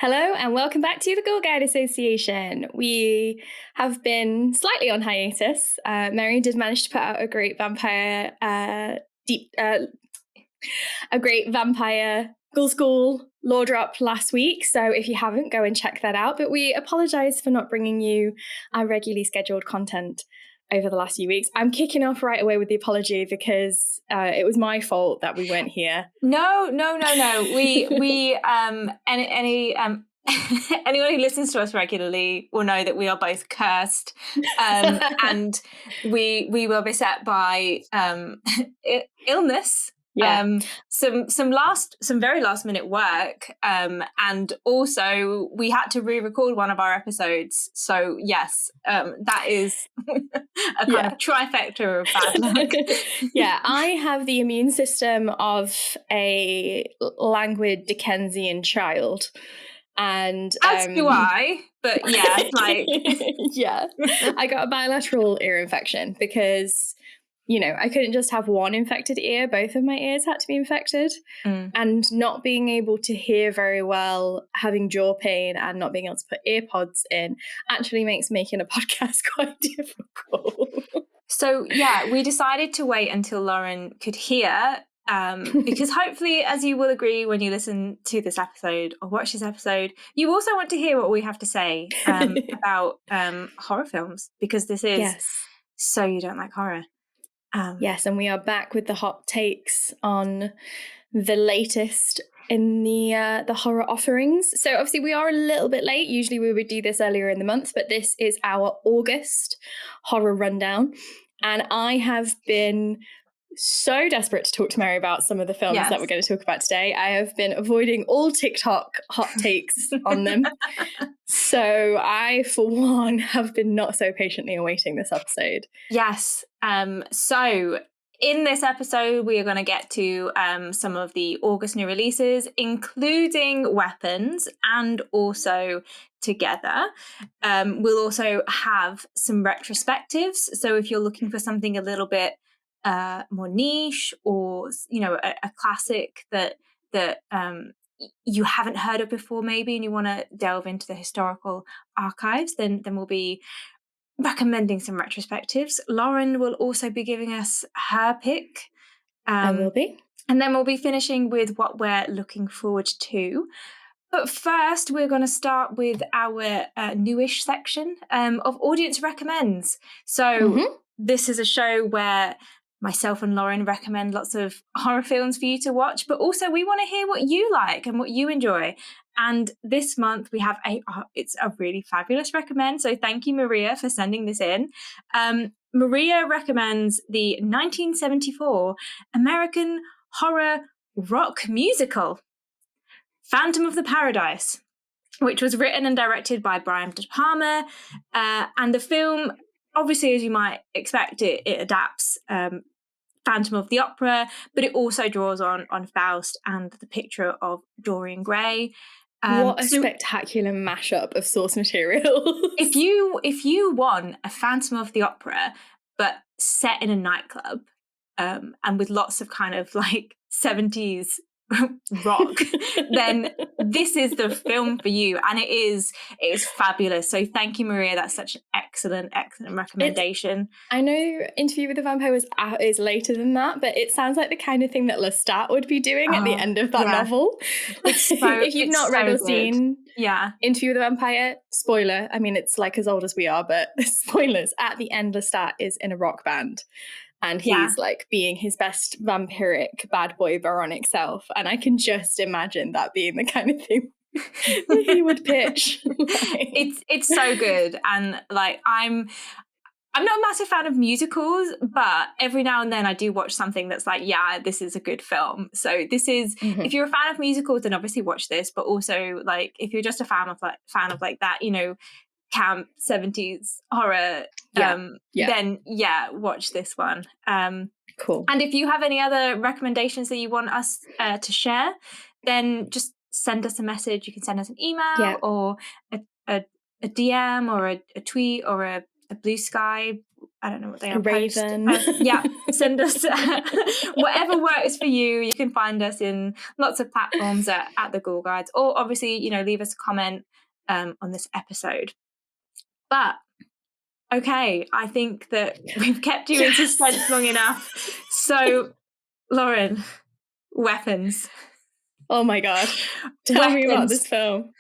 Hello and welcome back to the Ghoul Guides Association. We have been slightly on hiatus. Mary did manage to put out a great vampire Ghoul School lore drop last week. So if you haven't, go and check that out. But we apologise for not bringing you our regularly scheduled content over the last few weeks. I'm kicking off right away with the apology because it was my fault that we weren't here. No. We anyone who listens to us regularly will know that we are both cursed, and we were beset by illness. Yeah. Some very last minute work, and also we had to re-record one of our episodes. So yes, that is a kind of trifecta of bad luck. Yeah, I have the immune system of a languid Dickensian child. And as do I, but yeah, like yeah, I got a bilateral ear infection because, you know, I couldn't just have one infected ear. Both of my ears had to be infected. And not being able to hear very well, having jaw pain and not being able to put earpods in actually makes making a podcast quite difficult. So yeah, we decided to wait until Lauren could hear, because hopefully, as you will agree when you listen to this episode or watch this episode, you also want to hear what we have to say about horror films, because this is So You Don't Like Horror. Yes, and we are back with the hot takes on the latest in the horror offerings. So obviously we are a little bit late. Usually we would do this earlier in the month, but this is our August horror rundown. And I have been so desperate to talk to Mary about some of the films that we're going to talk about today. I have been avoiding all TikTok hot takes on them. So I, for one, have been not so patiently awaiting this episode. Yes. So in this episode, we are going to get to some of the August new releases, including Weapons and also Together. We'll also have some retrospectives. So if you're looking for something a little bit more niche, or, you know, a classic that you haven't heard of before maybe, and you want to delve into the historical archives, then we'll be recommending some retrospectives. Lauren will also be giving us her pick. I will be. And then we'll be finishing with what we're looking forward to. But first, we're going to start with our newish section of Audience Recommends. So this is a show where myself and Lauren recommend lots of horror films for you to watch, but also we want to hear what you like and what you enjoy. And this month we have it's a really fabulous recommend. So thank you, Maria, for sending this in. Maria recommends the 1974 American horror rock musical, Phantom of the Paradise, which was written and directed by Brian De Palma. And the film, obviously, as you might expect, it adapts Phantom of the Opera, but it also draws on Faust and the picture of Dorian Gray. What a spectacular mashup of source material. If you want a Phantom of the Opera, but set in a nightclub, and with lots of kind of like 70s rock, then this is the film for you, and it is fabulous. So thank you, Maria. That's such an excellent recommendation. I know Interview with the Vampire is later than that, but it sounds like the kind of thing that Lestat would be doing at the end of that novel. If you've not read or seen Interview with the Vampire, spoiler, I mean, it's like as old as we are, but spoilers, at the end Lestat is in a rock band. And he's like being his best vampiric bad boy Veronic self. And I can just imagine that being the kind of thing that he would pitch. It's so good. And like, I'm not a massive fan of musicals, but every now and then I do watch something that's like, yeah, this is a good film. So this is, if you're a fan of musicals, then obviously watch this. But also, like, if you're just a fan of that, you know, camp 70s horror, then watch this one. Cool. And if you have any other recommendations that you want us to share, then just send us a message. You can send us an email or a DM or a tweet or a BLUESKY. I don't know what they A are. raven. Yeah, send us whatever works for you. You can find us in lots of platforms at the Ghoul Guides, or obviously, leave us a comment on this episode. But okay, I think that we've kept you in suspense long enough. So, Lauren, weapons. Oh my God. Tell me about this film.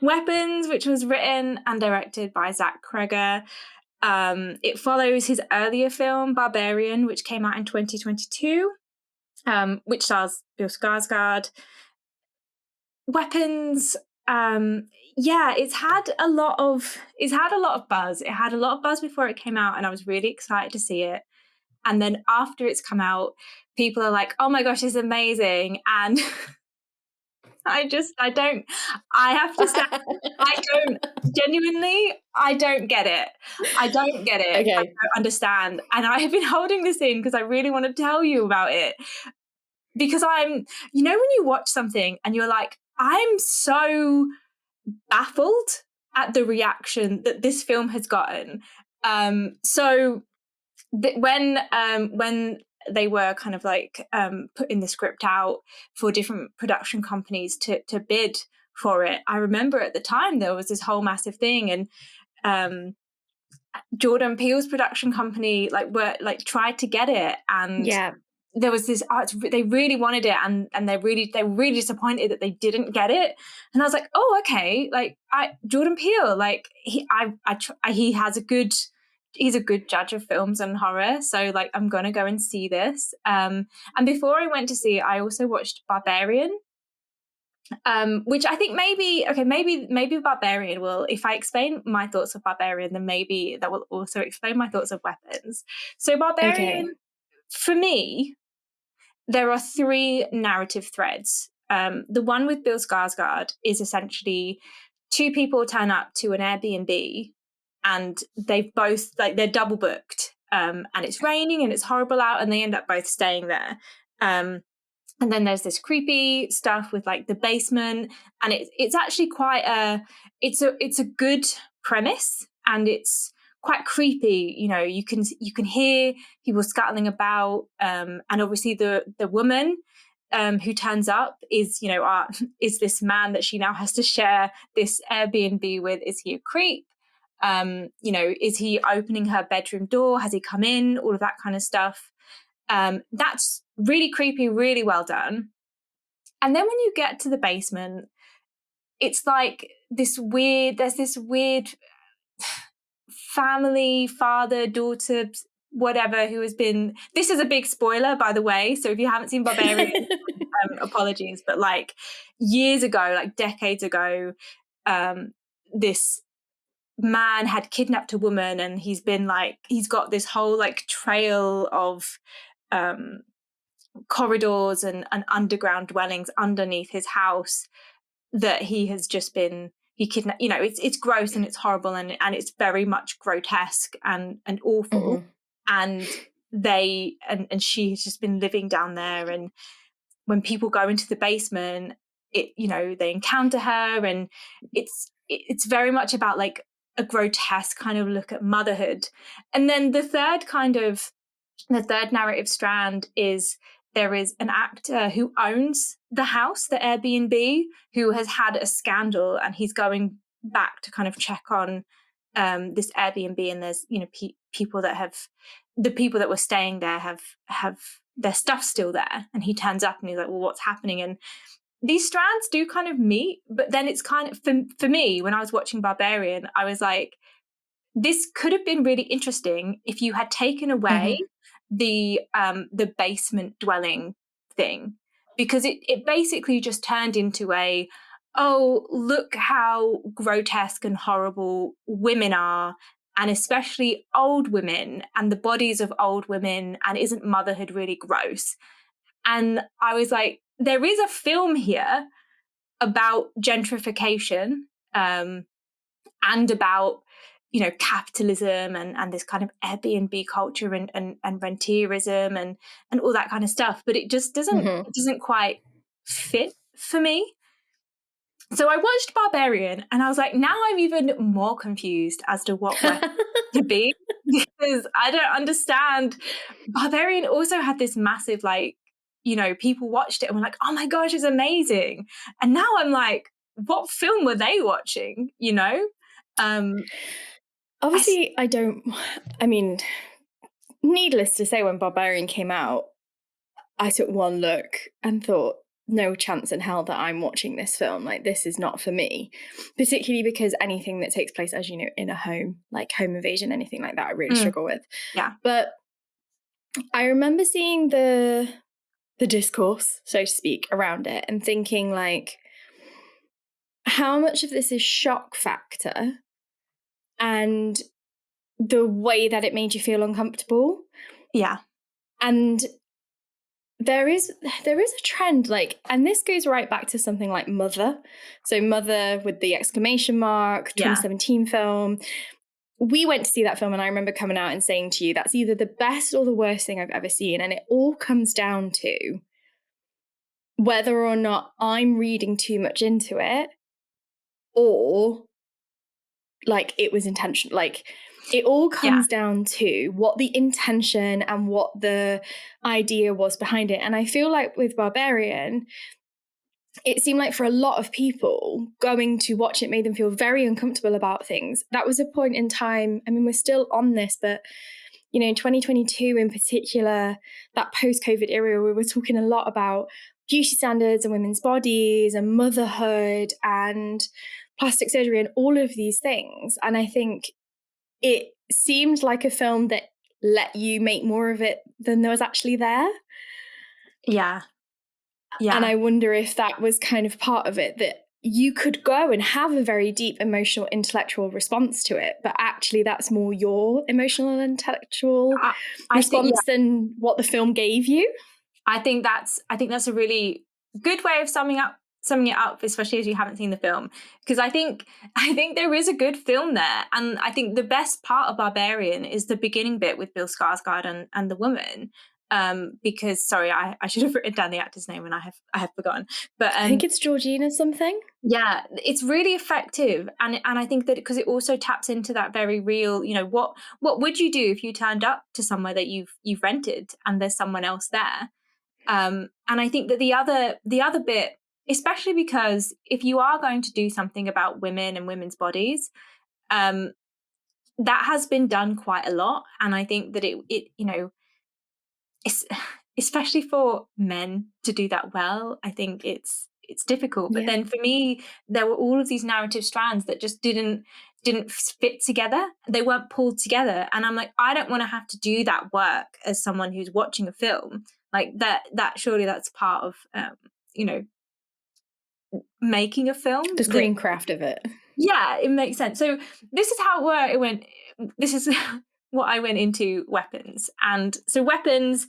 Weapons, which was written and directed by Zach Cregger. It follows his earlier film, Barbarian, which came out in 2022, which stars Bill Skarsgård. Weapons, it's had a lot of buzz. It had a lot of buzz before it came out, and I was really excited to see it. And then after it's come out, people are like, "Oh my gosh, it's amazing!" And I have to say, I don't get it. I don't get it. Okay. I don't understand. And I have been holding this in because I really want to tell you about it. Because when you watch something and you're like, I'm so baffled at the reaction that this film has gotten. When they were kind of like putting the script out for different production companies to bid for it, I remember at the time there was this whole massive thing, and Jordan Peele's production company tried to get it, and there was this they really wanted it, and they're really disappointed that they didn't get it. And I was like, oh, okay, Jordan Peele, he's a good judge of films and horror, so I'm gonna go and see this. And before I went to see it, I also watched Barbarian, which I think maybe Barbarian will, if I explain my thoughts of Barbarian, then maybe that will also explain my thoughts of Weapons. So Barbarian, for me, there are 3 narrative threads. The one with Bill Skarsgård is essentially 2 people turn up to an Airbnb, and they've both they're double booked, and it's raining and it's horrible out, and they end up both staying there. And then there's this creepy stuff with the basement, and it's actually quite it's a good premise, and it's quite creepy. You can hear people scuttling about, and obviously the woman who turns up is is this man that she now has to share this Airbnb with. Is he a creep? Is he opening her bedroom door? Has he come in? All of that kind of stuff. That's really creepy, really well done. And then when you get to the basement, it's there's this weird family, father, daughter, whatever, who has been, this is a big spoiler, by the way, so if you haven't seen Barbarian, apologies, but years ago, decades ago, this man had kidnapped a woman, and he's got this whole trail of corridors and underground dwellings underneath his house that he has just been kidnapped. It's gross and it's horrible, and it's very much grotesque and awful. Mm-hmm. And and she has just been living down there, and when people go into the basement, they encounter her, and it's very much about a grotesque kind of look at motherhood. And then the third narrative strand is there is an actor who owns the house, the Airbnb, who has had a scandal, and he's going back to kind of check on this Airbnb, and there's people that were staying there have their stuff still there, and he turns up and he's like, well, what's happening? And these strands do kind of meet, but then it's kind of, for me, when I was watching Barbarian, I was like, this could have been really interesting if you had taken away the basement dwelling thing, because it basically just turned into oh, look how grotesque and horrible women are, and especially old women and the bodies of old women, and isn't motherhood really gross? And I was like, there is a film here about gentrification, and about capitalism and this kind of Airbnb culture and rentierism and all that kind of stuff, but it just doesn't quite fit for me. So I watched Barbarian, and I was like, now I'm even more confused as to what to be. because I don't understand. Barbarian also had this massive, like, you know, people watched it and were like, oh my gosh, it's amazing. And now I'm like, what film were they watching, you know? Obviously, I mean, needless to say, when Barbarian came out, I took one look and thought, no chance in hell that I'm watching this film. Like, this is not for me. Particularly because anything that takes place, as you know, in a home, like home invasion, anything like that, I really struggle with. Yeah. But I remember seeing the discourse, so to speak, around it and thinking, like, how much of this is shock factor and the way that it made you feel uncomfortable. Yeah. And there is a trend, like, and this goes right back to something like Mother. So Mother with the exclamation mark, 2017 film. We went to see that film and I remember coming out and saying to you, that's either the best or the worst thing I've ever seen. And it all comes down to whether or not I'm reading too much into it or like it was intentional. Like, it all comes down to what the intention and what the idea was behind it. And I feel like with Barbarian, it seemed like for a lot of people, going to watch it made them feel very uncomfortable about things. That was a point in time. I mean, we're still on this, but, you know, in 2022 in particular, that post-COVID era, we were talking a lot about beauty standards and women's bodies and motherhood and plastic surgery and all of these things. And I think it seemed like a film that let you make more of it than there was actually there. Yeah. And I wonder if that was kind of part of it, that you could go and have a very deep emotional, intellectual response to it, but actually that's more your emotional and intellectual response than what the film gave you. I think that's a really good way of summing it up, especially as you haven't seen the film, because I think there is a good film there, and I think the best part of Barbarian is the beginning bit with Bill Skarsgård and the woman. Because sorry, I should have written down the actor's name and I have forgotten. But I think it's Georgina something. Yeah, it's really effective, and I think that because it also taps into that very real, you know, what would you do if you turned up to somewhere that you've rented and there's someone else there? And I think that the other bit, especially because if you are going to do something about women and women's bodies, that has been done quite a lot, and I think that it you know, especially for men to do that well, I think it's difficult. But then for me, there were all of these narrative strands that just didn't fit together. They weren't pulled together, and I'm like, I don't want to have to do that work as someone who's watching a film like that. Surely that's part of you know, making a film, the screencraft of it. Yeah, it makes sense. So this is how it went. This is what I went into Weapons. And so Weapons,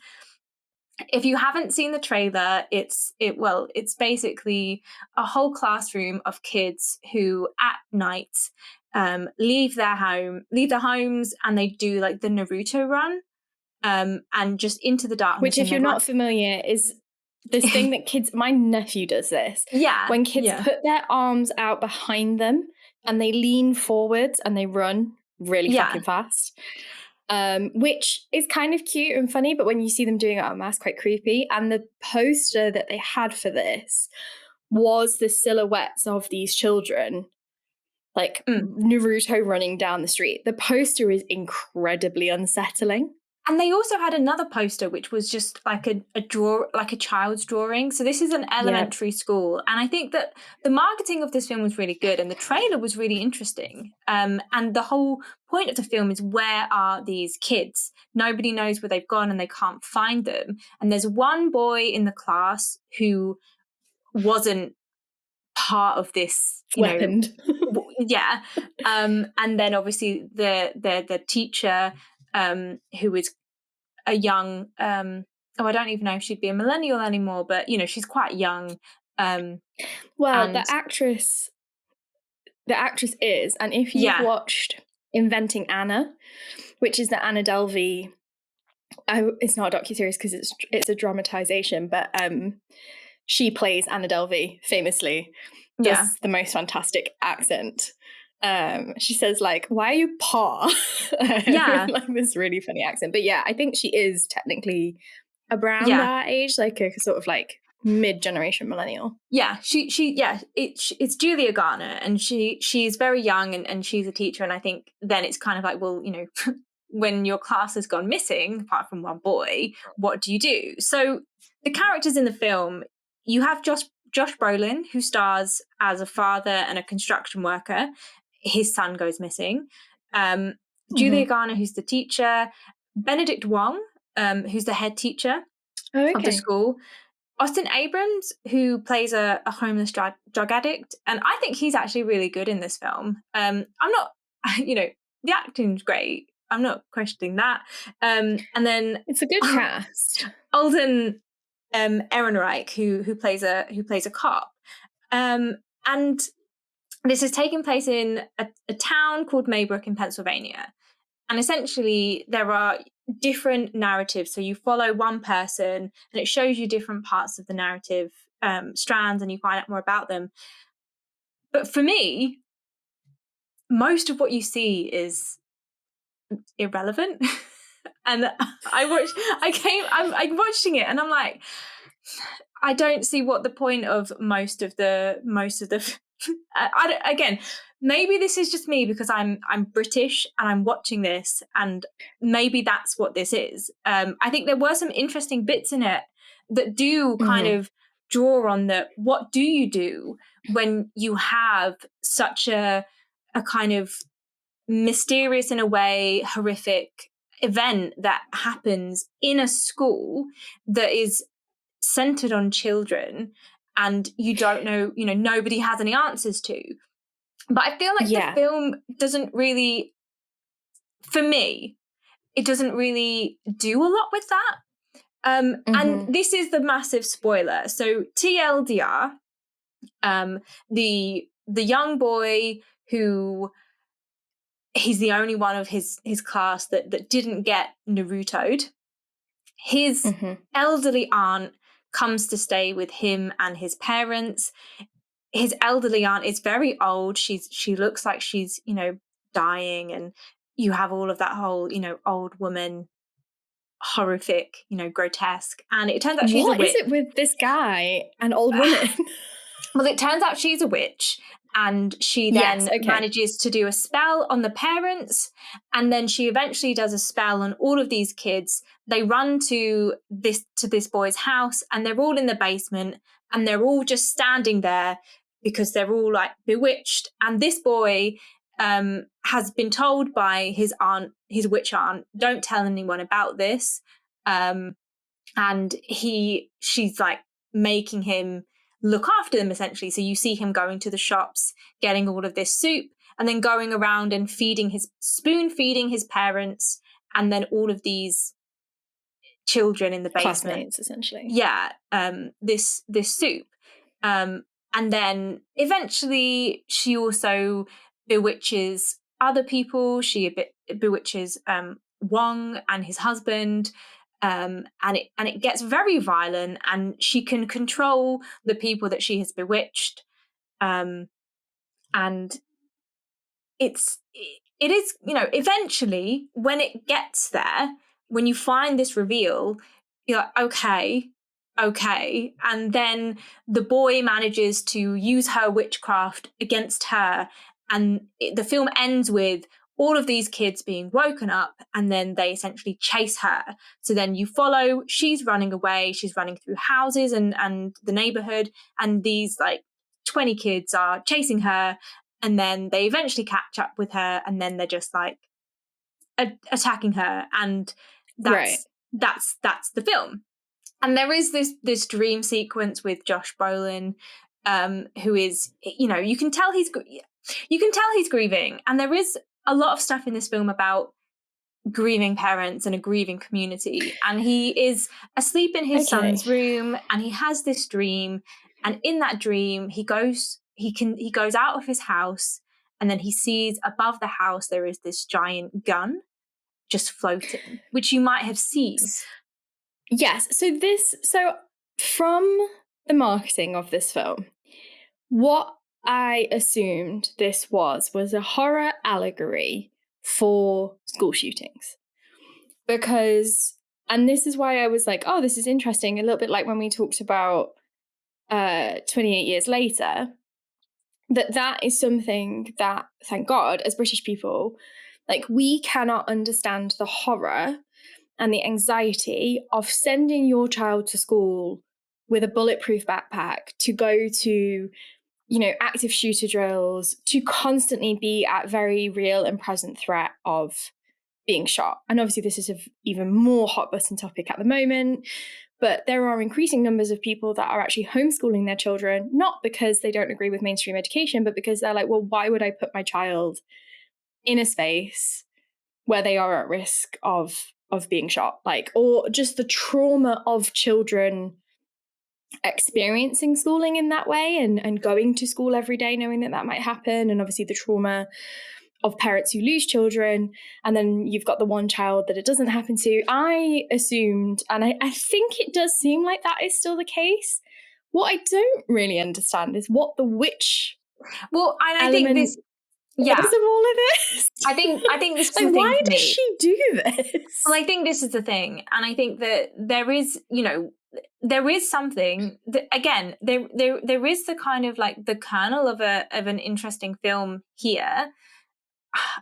if you haven't seen the trailer, it's basically a whole classroom of kids who at night leave their homes and they do like the Naruto run and just into the darkness. Which, if you're not familiar, is this thing that kids, my nephew does this. Yeah. When kids put their arms out behind them and they lean forwards and they run really fucking fast. Which is kind of cute and funny, but when you see them doing it en masse, quite creepy. And the poster that they had for this was the silhouettes of these children, like Naruto running down the street. The poster is incredibly unsettling. And they also had another poster, which was just like a child's drawing. So this is an elementary school. And I think that the marketing of this film was really good and the trailer was really interesting. And the whole point of the film is, where are these kids? Nobody knows where they've gone and they can't find them. And there's one boy in the class who wasn't part of this, Weaponed. And then obviously the teacher, who is a young, I don't even know if she'd be a millennial anymore, but you know, she's quite young. The actress is, and if you've watched Inventing Anna, which is the Anna Delvey, it's not a docuseries because it's a dramatization, but she plays Anna Delvey famously, does the most fantastic accent. She says, like, why are you Pa? Yeah. Like this really funny accent. But yeah, I think she is technically around Yeah. our age, like a sort of like mid-generation millennial. Yeah, it's Julia Garner, and she's very young, and she's a teacher, and I think then it's kind of like, well, when your class has gone missing, apart from one boy, what do you do? So the characters in the film, you have Josh Brolin, who stars as a father and a construction worker. His son goes missing. Julia Garner, who's the teacher. Benedict Wong, who's the head teacher of the school. Austin Abrams, who plays a homeless drug addict, and I think he's actually really good in this film. I'm not, the acting's great. I'm not questioning that. And then it's a good cast. Alden Ehrenreich, who plays a cop, and this is taking place in a town called Maybrook in Pennsylvania. And essentially, there are different narratives. So you follow one person and it shows you different parts of the narrative strands, and you find out more about them. But for me, most of what you see is irrelevant. And I'm watching it and I'm like, I don't see what the point of most of the again, maybe this is just me because I'm British and I'm watching this, and maybe that's what this is. I think there were some interesting bits in it that do kind of draw on what do you do when you have such a kind of mysterious, in a way, horrific event that happens in a school that is centered on children, and you don't know, nobody has any answers to. But I feel like the film doesn't really, for me, it doesn't really do a lot with that. And this is the massive spoiler. So TLDR, the young boy who, he's the only one of his class that didn't get Naruto'd. His elderly aunt comes to stay with him and his parents. His elderly aunt is very old. She looks like she's, dying, and you have all of that whole, old woman, horrific, grotesque. And it turns out she's a witch. What is it with this guy and old women? Well, it turns out she's a witch, and she then manages to do a spell on the parents, and then she eventually does a spell on all of these kids. They run to this boy's house, and they're all in the basement, and they're all just standing there because they're all like bewitched. And this boy has been told by his aunt, his witch aunt, don't tell anyone about this. And she's like making him look after them, essentially. So you see him going to the shops, getting all of this soup, and then going around and spoon feeding his parents, and then all of these children in the basement. Classmates, essentially. Yeah, this soup. And then eventually she also bewitches other people. She bewitches Wong and his husband. And it gets very violent, and she can control the people that she has bewitched. And it is, eventually when it gets there, when you find this reveal, you're like, okay. And then the boy manages to use her witchcraft against her. And the film ends with all of these kids being woken up, and then they essentially chase her. So then you follow, she's running away, she's running through houses and the neighborhood, and these like 20 kids are chasing her, and then they eventually catch up with her, and then they're just like attacking her. And that's the film. And there is this dream sequence with Josh Brolin, who is, you can tell he's grieving, and there is a lot of stuff in this film about grieving parents and a grieving community. And he is asleep in his son's room, and he has this dream. And in that dream, he goes out of his house, and then he sees above the house there is this giant gun just floating, which you might have seen. Yes. So from the marketing of this film, what I assumed this was a horror allegory for school shootings. Because, and this is why I was like, oh, this is interesting, a little bit like when we talked about 28 years later, that is something that, thank God, as British people, like, we cannot understand the horror and the anxiety of sending your child to school with a bulletproof backpack to go to, you know, active shooter drills, to constantly be at very real and present threat of being shot. And obviously this is an even more hot button topic at the moment, but there are increasing numbers of people that are actually homeschooling their children, not because they don't agree with mainstream education, but because they're like, well, why would I put my child in a space where they are at risk of being shot? Like, or just the trauma of children experiencing schooling in that way and going to school every day knowing that might happen, and obviously the trauma of parents who lose children, and then you've got the one child that it doesn't happen to. I assumed, and I think it does seem like that is still the case. What I don't really understand is what the witch I think this, yeah, is of all of this. I think this is like, the thing why for me. does she do this? Well, I think this is the thing, and I think that there is, you know, there is something that, again, there is the kind of like the kernel of an interesting film here.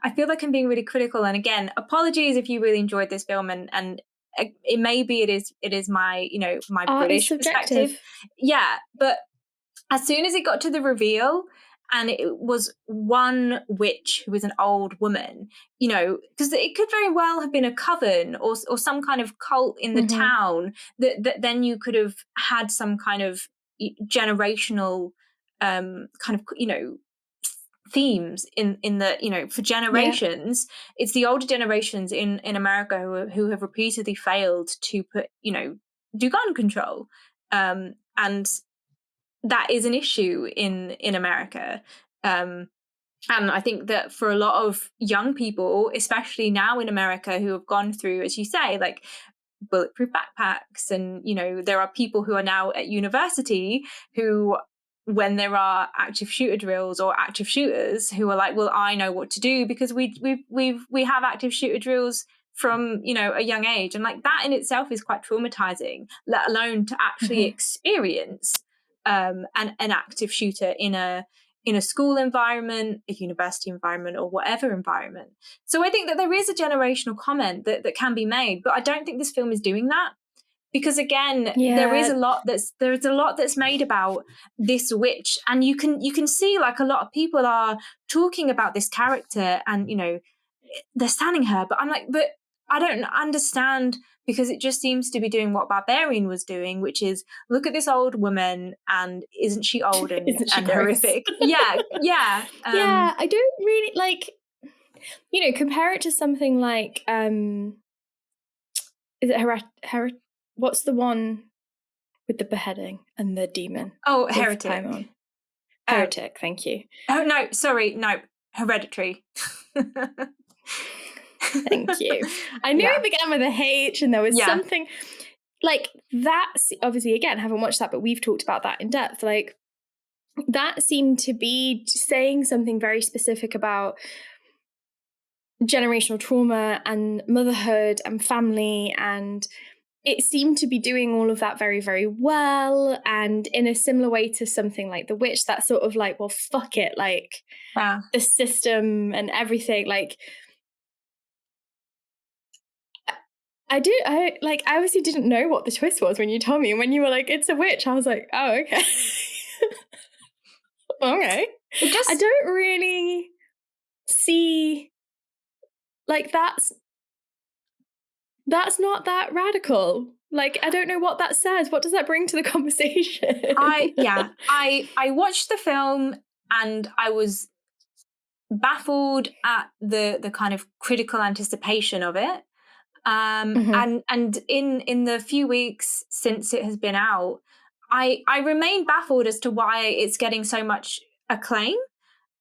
I feel like I'm being really critical, and again, apologies if you really enjoyed this film, and it maybe it is my, you know, my Art British is subjective. perspective, yeah. But as soon as it got to the reveal, and it was one witch who was an old woman, you know, because it could very well have been a coven or some kind of cult in the town that then you could have had some kind of generational kind of, you know, themes in the, you know, for generations. It's the older generations in America who have repeatedly failed to put, you know, do gun control, and that is an issue in America. And I think that for a lot of young people, especially now in America, who have gone through, as you say, like bulletproof backpacks, and, you know, there are people who are now at university who, when there are active shooter drills or active shooters, who are like, well, I know what to do because we have active shooter drills from, you know, a young age. And like that in itself is quite traumatizing, let alone to actually experience an active shooter in a school environment, a university environment, or whatever environment. So I think that there is a generational comment that can be made, but I don't think this film is doing that. Because again, there is a lot that's made about this witch, and you can see like a lot of people are talking about this character, and, you know, they're standing her, but I'm like, but I don't understand, because it just seems to be doing what Barbarian was doing, which is look at this old woman, and isn't she old and, and horrific? Yeah. Yeah, I don't really like, you know, compare it to something like is it what's the one with the beheading and the demon? Oh, Heretic. Heretic, thank you. Oh no, sorry, no, Hereditary. Thank you. I knew it began with a H, and there was something like that. Obviously, again, haven't watched that, but we've talked about that in depth. Like, that seemed to be saying something very specific about generational trauma and motherhood and family, and it seemed to be doing all of that very, very well. And in a similar way to something like The Witch, that's sort of like, well, fuck it, like the system and everything. Like, I obviously didn't know what the twist was when you told me. And when you were like, it's a witch, I was like, oh, okay. Okay. I don't really see, like, that's not that radical. Like, I don't know what that says. What does that bring to the conversation? I watched the film and I was baffled at the kind of critical anticipation of it. And in the few weeks since it has been out, I remain baffled as to why it's getting so much acclaim.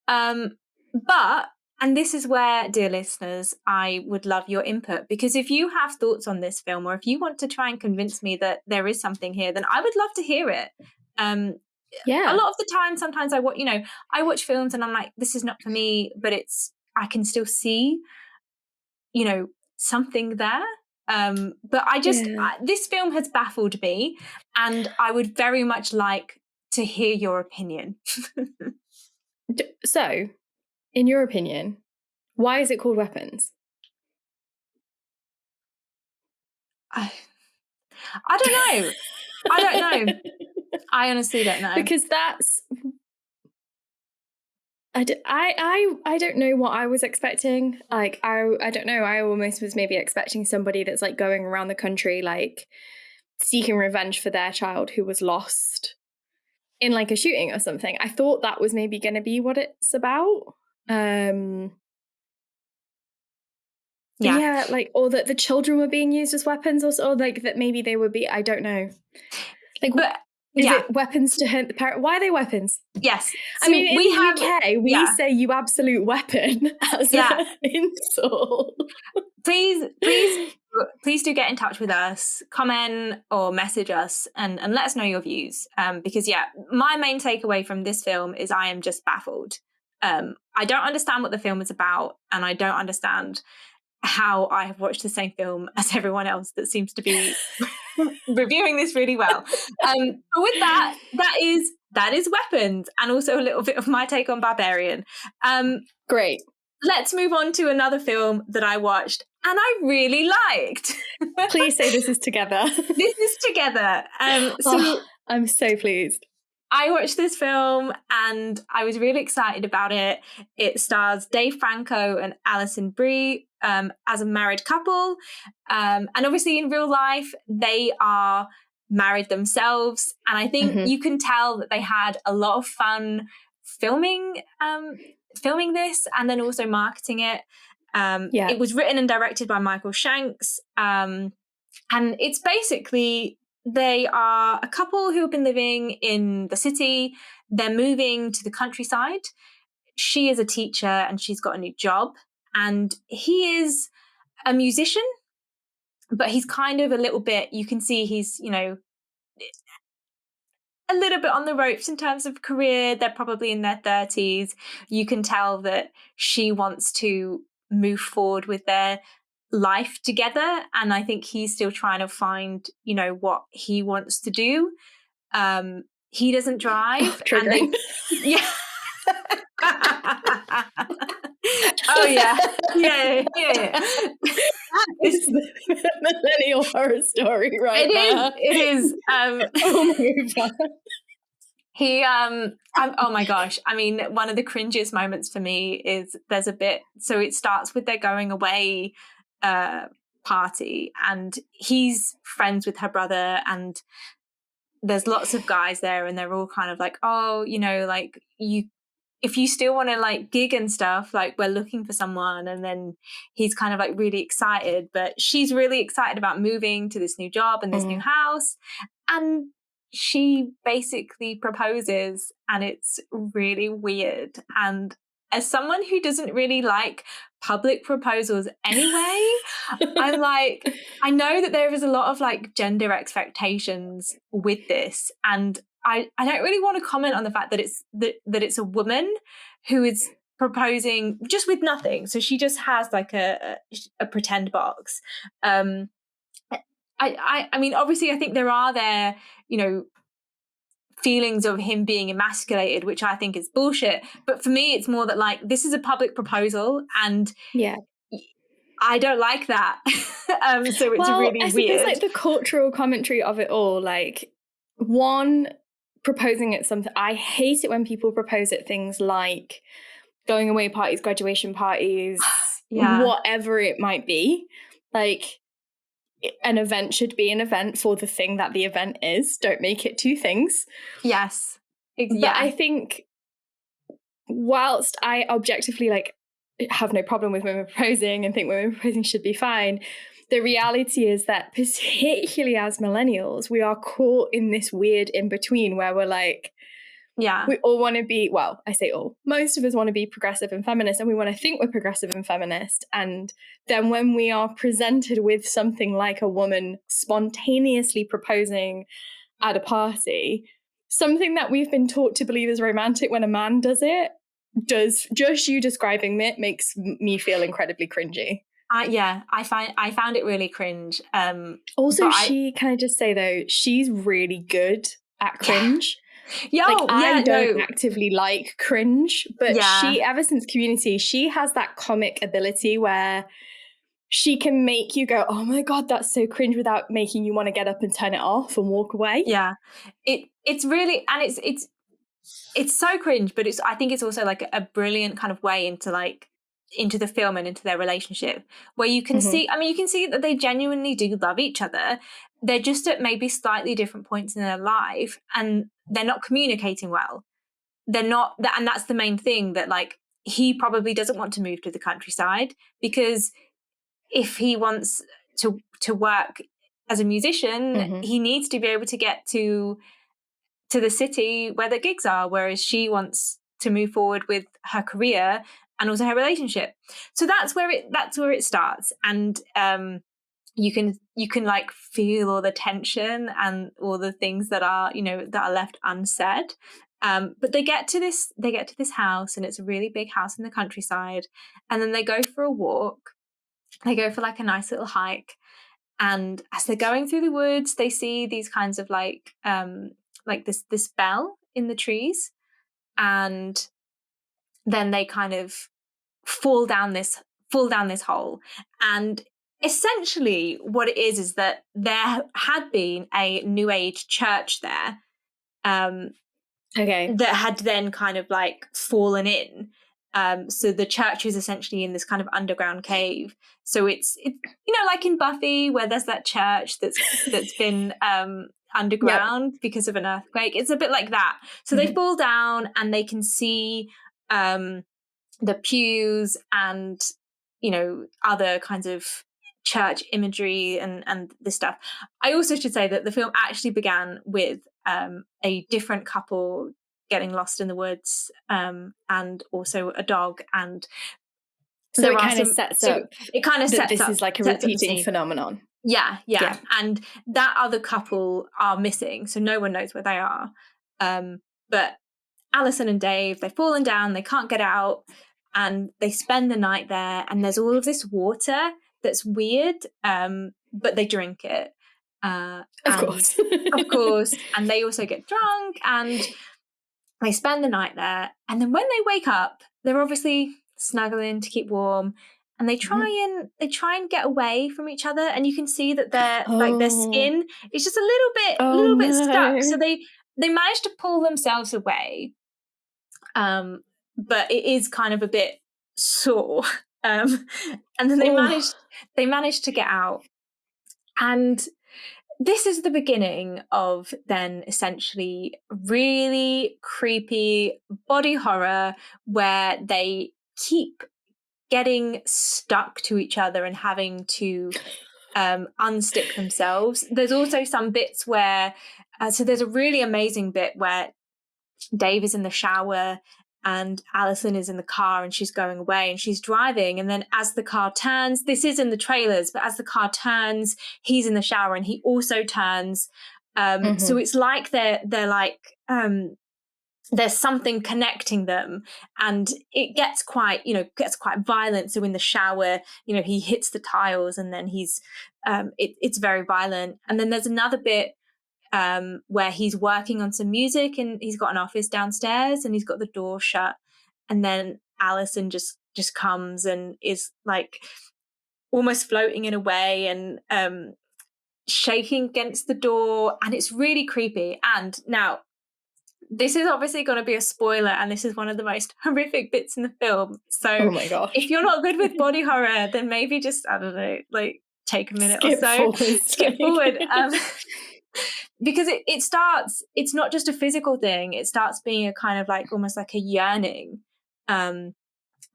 But, and this is where, dear listeners, I would love your input, because if you have thoughts on this film, or if you want to try and convince me that there is something here, then I would love to hear it. Yeah. A lot of the time, sometimes I watch films and I'm like, this is not for me, but I can still see, something there. But this film has baffled me, and I would very much like to hear your opinion. So, in your opinion, why is it called Weapons? I don't know. I don't know. I honestly don't know. Because that's... I don't know what I was expecting. Like, I don't know. I almost was maybe expecting somebody that's like going around the country, like seeking revenge for their child who was lost in like a shooting or something. I thought that was maybe going to be what it's about. Yeah, like, or that the children were being used as weapons, or like that maybe they would be, I don't know. Like, but is it weapons to hurt the parent? Why are they weepens? Yes. I mean, in the UK, we say you absolute weapon as an insult. Please do get in touch with us, comment or message us and let us know your views. Because my main takeaway from this film is I am just baffled. I don't understand what the film is about, and I don't understand how I have watched the same film as everyone else that seems to be reviewing this really well. But with that is Weapons, and also a little bit of my take on Barbarian. Great. Let's move on to another film that I watched and I really liked. Please say this is Together. This is Together. I'm so pleased. I watched this film and I was really excited about it. It stars Dave Franco and Alison Brie as a married couple. And obviously in real life, they are married themselves. And I think you can tell that they had a lot of fun filming this and then also marketing it. It was written and directed by Michael Shanks. And it's basically... they are a couple who have been living in the city. They're moving to the countryside. She is a teacher and she's got a new job. And he is a musician, but he's kind of a little bit, you can see he's, a little bit on the ropes in terms of career. They're probably in their 30s. You can tell that she wants to move forward with their life together, and I think he's still trying to find what he wants to do. He doesn't drive. Triggering. Oh yeah. It's the millennial horror story, right? It is oh my god. He oh my gosh, I mean, one of the cringiest moments for me is there's a bit, so it starts with they're going away party and he's friends with her brother and there's lots of guys there and they're all kind of like, oh, like, if you still want to like gig and stuff, like, we're looking for someone. And then he's kind of like really excited, but she's really excited about moving to this new job and this new house, and she basically proposes and it's really weird. And as someone who doesn't really like public proposals anyway, I'm like, I know that there is a lot of like gender expectations with this, and I don't really want to comment on the fact that it's a woman who is proposing just with nothing. So she just has like a pretend box. I mean, obviously, I think there are feelings of him being emasculated, which I think is bullshit. But for me, it's more that like, this is a public proposal and I don't like that. So it's really weird. It's like the cultural commentary of it all. Like, one, proposing at something. I hate it when people propose at things like going away parties, graduation parties, whatever it might be. Like, an event should be an event for the thing that the event is. Don't make it two things. Yes. But I think whilst I objectively like have no problem with women proposing and think women proposing should be fine, the reality is that particularly as millennials, we are caught in this weird in-between where we're like, we all want to be, well, I say all, most of us want to be progressive and feminist, and we want to think we're progressive and feminist. And then when we are presented with something like a woman spontaneously proposing at a party, something that we've been taught to believe is romantic when a man does it, just you describing it makes me feel incredibly cringy. I found it really cringe. Also, can I just say though, she's really good at cringe. I don't actively like cringe, but she, ever since Community, she has that comic ability where she can make you go, oh my God, that's so cringe, without making you want to get up and turn it off and walk away. Yeah. It's really, and it's so cringe, but I think it's also like a brilliant kind of way into the film and into their relationship, where you can see, I mean, you can see that they genuinely do love each other. They're just at maybe slightly different points in their life, and they're not communicating well. They're not, and that's the main thing, that like, he probably doesn't want to move to the countryside, because if he wants to work as a musician, he needs to be able to get to the city where the gigs are, whereas she wants to move forward with her career and also her relationship. So that's where it starts. And you can like feel all the tension and all the things that are left unsaid. But they get to this house, and it's a really big house in the countryside, and then they go for a walk. They go for like a nice little hike, and as they're going through the woods, they see these kinds of like this bell in the trees, and then they kind of fall down this hole. And essentially what it is that there had been a New Age church there, that had then kind of like fallen in. So the church is essentially in this kind of underground cave. So it's like in Buffy, where there's that church that's been underground because of an earthquake. It's a bit like that. So they fall down, and they can see the pews and other kinds of church imagery and this stuff. I also should say that the film actually began with a different couple getting lost in the woods, and also a dog, and so it kind of sets up this is like a repeating phenomenon. Yeah. And that other couple are missing, so no one knows where they are. But Alison and Dave, they've fallen down, they can't get out, and they spend the night there, and there's all of this water that's weird, but they drink it. Of course. And they also get drunk, and they spend the night there. And then when they wake up, they're obviously snuggling to keep warm, and they try and get away from each other. And you can see that their skin is just a little bit stuck. So they manage to pull themselves away, but it is kind of a bit sore. And then they manage to get out, and this is the beginning of then essentially really creepy body horror, where they keep getting stuck to each other and having to unstick themselves. There's also some bits where, so there's a really amazing bit where Dave is in the shower and Alison is in the car, and she's going away and she's driving, and then as the car turns, this is in the trailers, but as the car turns, he's in the shower and he also turns. So it's like they're like there's something connecting them, and it gets quite violent. So in the shower, he hits the tiles, and then he's it's very violent. And then there's another bit where he's working on some music, and he's got an office downstairs, and he's got the door shut, and then Alison just comes and is like almost floating in a way, and shaking against the door, and it's really creepy. And now this is obviously going to be a spoiler, and this is one of the most horrific bits in the film. So oh my gosh, if you're not good with body horror, then maybe just, I don't know, like take a minute or so, skip forward. Because it starts, it's not just a physical thing, it starts being a kind of like almost like a yearning, and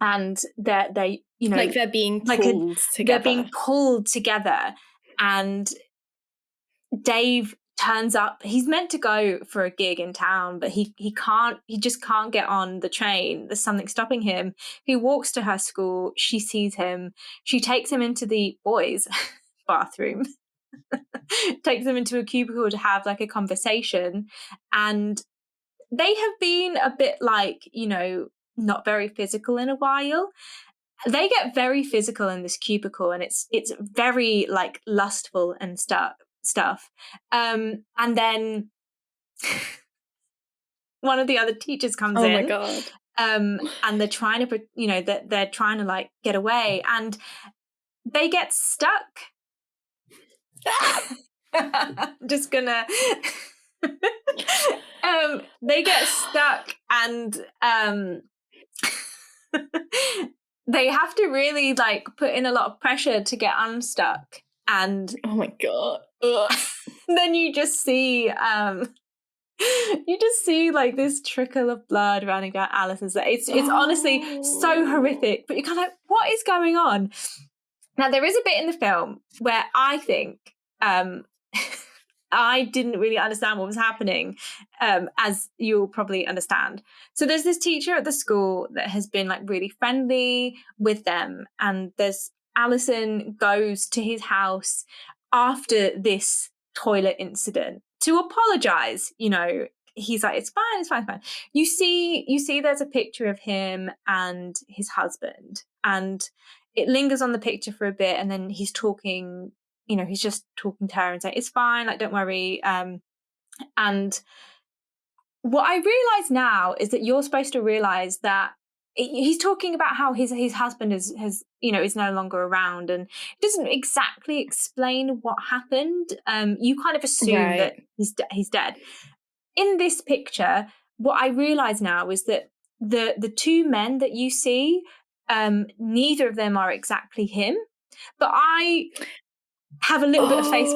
they like they're being pulled together. They're being pulled together, and Dave turns up. He's meant to go for a gig in town, but he just can't get on the train. There's something stopping him. He walks to her school, she sees him, she takes him into the boys' bathroom, takes them into a cubicle to have like a conversation, and they have been a bit like, you know, not very physical in a while. They get very physical in this cubicle, and it's very like lustful and stuff. And then one of the other teachers comes in. Oh my God. And they're trying to, you know, that they're trying to like get away, and they get stuck. Just gonna they get stuck, and they have to really like put in a lot of pressure to get unstuck. And oh my God. Then you just see like this trickle of blood running down Alison's leg. It's honestly so horrific, but you're kind of like, what is going on? Now, there is a bit in the film where I think I didn't really understand what was happening, as you'll probably understand. So there's this teacher at the school that has been like really friendly with them, and Alison goes to his house after this toilet incident to apologize. You know, he's like, it's fine. You see there's a picture of him and his husband, and it lingers on the picture for a bit, and then he's talking, you know, he's just talking to her and saying, it's fine, like, don't worry. And what I realize now is that you're supposed to realize that he's talking about how his husband has you know, is no longer around, and it doesn't exactly explain what happened. You kind of assume that he's dead. In this picture, what I realize now is that the two men that you see, neither of them are exactly him, but I have a little bit of face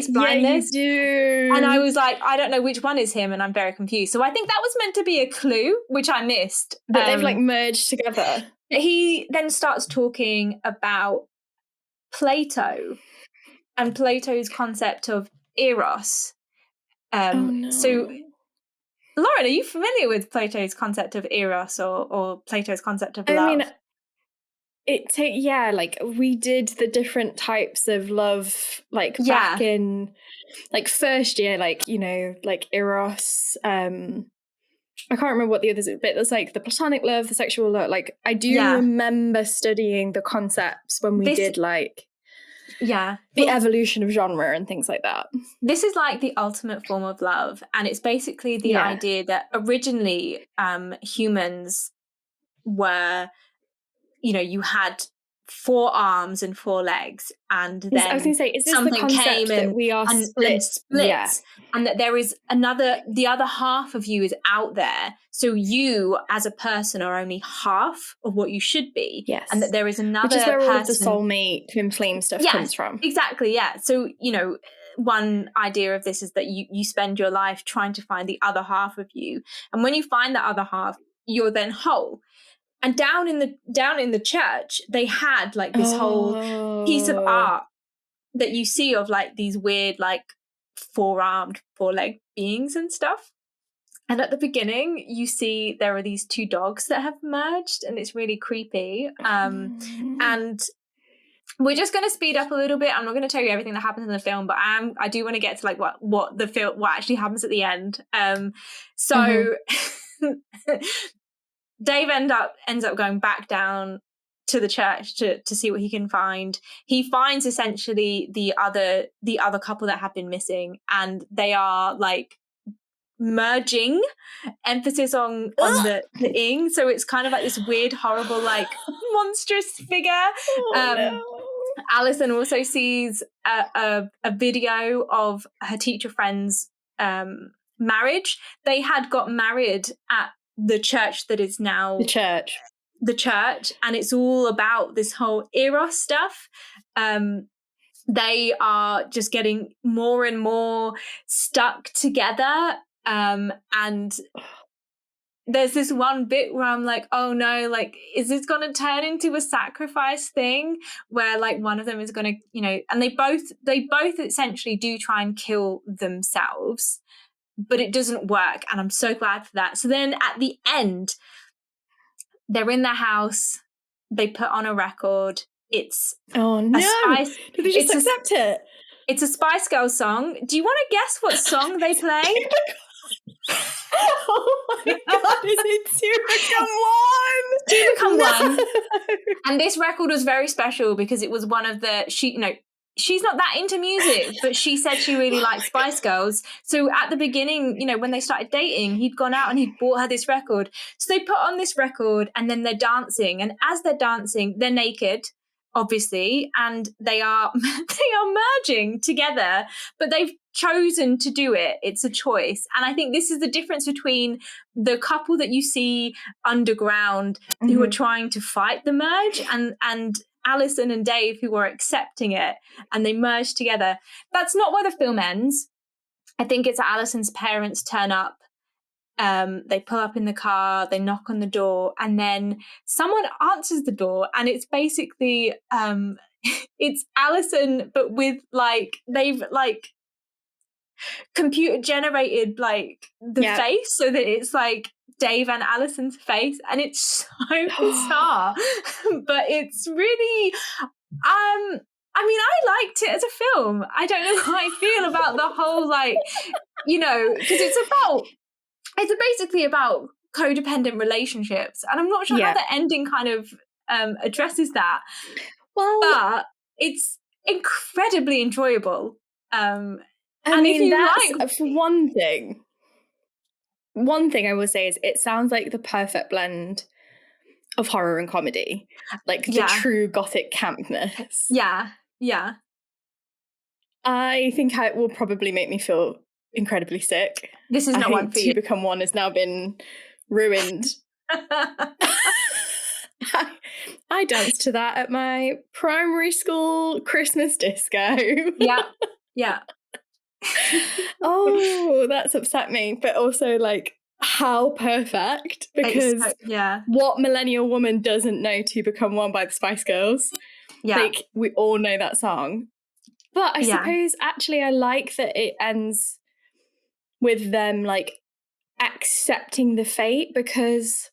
blindness. Yeah, you do. And I was like, I don't know which one is him, and I'm very confused. So I think that was meant to be a clue, which I missed. But they've like merged together. He then starts talking about Plato and Plato's concept of eros. So, Lauren, are you familiar with Plato's concept of eros or Plato's concept of love? I mean, like we did the different types of love, like back in like first year, like, you know, like eros. I can't remember what the others, but there's like the platonic love, the sexual love. Like I do remember studying the concepts when we did like the evolution of genre and things like that. This is like the ultimate form of love, and it's basically the idea that originally humans were, you know, you had 4 arms and 4 legs, and then I was going to say, is this the concept that we are split? And that there is the other half of you is out there, so you as a person are only half of what you should be. Yes. And that there is another person, which is where all of the soulmate twin flame stuff comes from. Exactly, yeah. So, you know, one idea of this is that you spend your life trying to find the other half of you, and when you find that other half, you're then whole. And down in the church, they had like this whole piece of art that you see of like these weird like 4-armed, 4-legged beings and stuff. And at the beginning, you see there are these 2 dogs that have merged, and it's really creepy. And we're just going to speed up a little bit. I'm not going to tell you everything that happens in the film, but I do want to get to like what actually happens at the end. Dave ends up going back down to the church to see what he can find. He finds essentially the other couple that have been missing, and they are like merging, emphasis on the ing. So it's kind of like this weird, horrible, like monstrous figure. Alison also sees a video of her teacher friend's marriage. They had got married at the church that is now the church, and it's all about this whole eros stuff. They are just getting more and more stuck together, and there's this one bit where I'm like, oh no, like, is this going to turn into a sacrifice thing where like one of them is going to, you know, and they both essentially do try and kill themselves, but it doesn't work, and I'm so glad for that. So then at the end, they're in their house, they put on a record. It's did they just accept it? It's a Spice Girls song. Do you want to guess what song they play? Oh my God, is it To Become One? To Become One. And this record was very special because it was one of the, she's not that into music, but she said she really liked Spice Girls. So at the beginning, when they started dating, he'd gone out and he'd bought her this record. So they put on this record and then they're dancing. And as they're dancing, they're naked, obviously, and they are merging together, but they've chosen to do it. It's a choice. And I think this is the difference between the couple that you see underground who are trying to fight the merge and Alison and Dave who are accepting it and they merge together. That's not where the film ends. I think it's Alison's parents turn up. They pull up in the car, they knock on the door, and then someone answers the door, and it's basically it's Alison, but with they've computer generated the face, so that it's Dave and Alison's face, and it's so bizarre. But it's really I liked it as a film. I don't know how I feel about the whole because it's basically about codependent relationships, and I'm not sure how the ending kind of addresses that. Well, but it's incredibly enjoyable. For one thing. One thing I will say is it sounds like the perfect blend of horror and comedy, the true gothic campness. Yeah. I think it will probably make me feel incredibly sick. This is not one for you. To Become One has now been ruined. I danced to that at my primary school Christmas disco. Yeah. Oh, that's upset me. But also, how perfect. Because what millennial woman doesn't know To Become One by the Spice Girls? Yeah. We all know that song. But I suppose, actually, I like that it ends with them, accepting the fate, because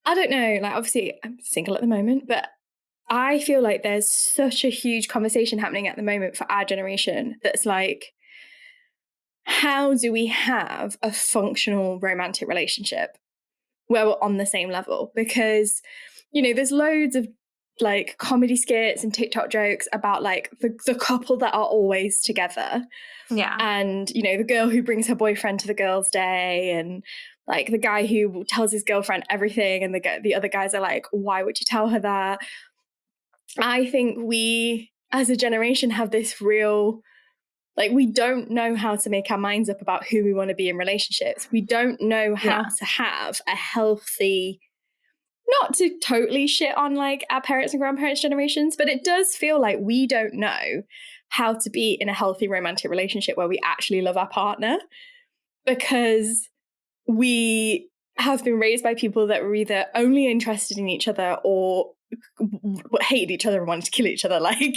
I don't know, obviously I'm single at the moment, but I feel like there's such a huge conversation happening at the moment for our generation that's how do we have a functional romantic relationship where we're on the same level? Because, there's loads of comedy skits and TikTok jokes about the couple that are always together. Yeah. And, the girl who brings her boyfriend to the girls' day, and the guy who tells his girlfriend everything, and the other guys are like, why would you tell her that? I think we as a generation have this real, we don't know how to make our minds up about who we want to be in relationships. We don't know how to have a healthy, not to totally shit on our parents and grandparents' generations, but it does feel like we don't know how to be in a healthy romantic relationship where we actually love our partner, because we have been raised by people that were either only interested in each other or hated each other and wanted to kill each other. I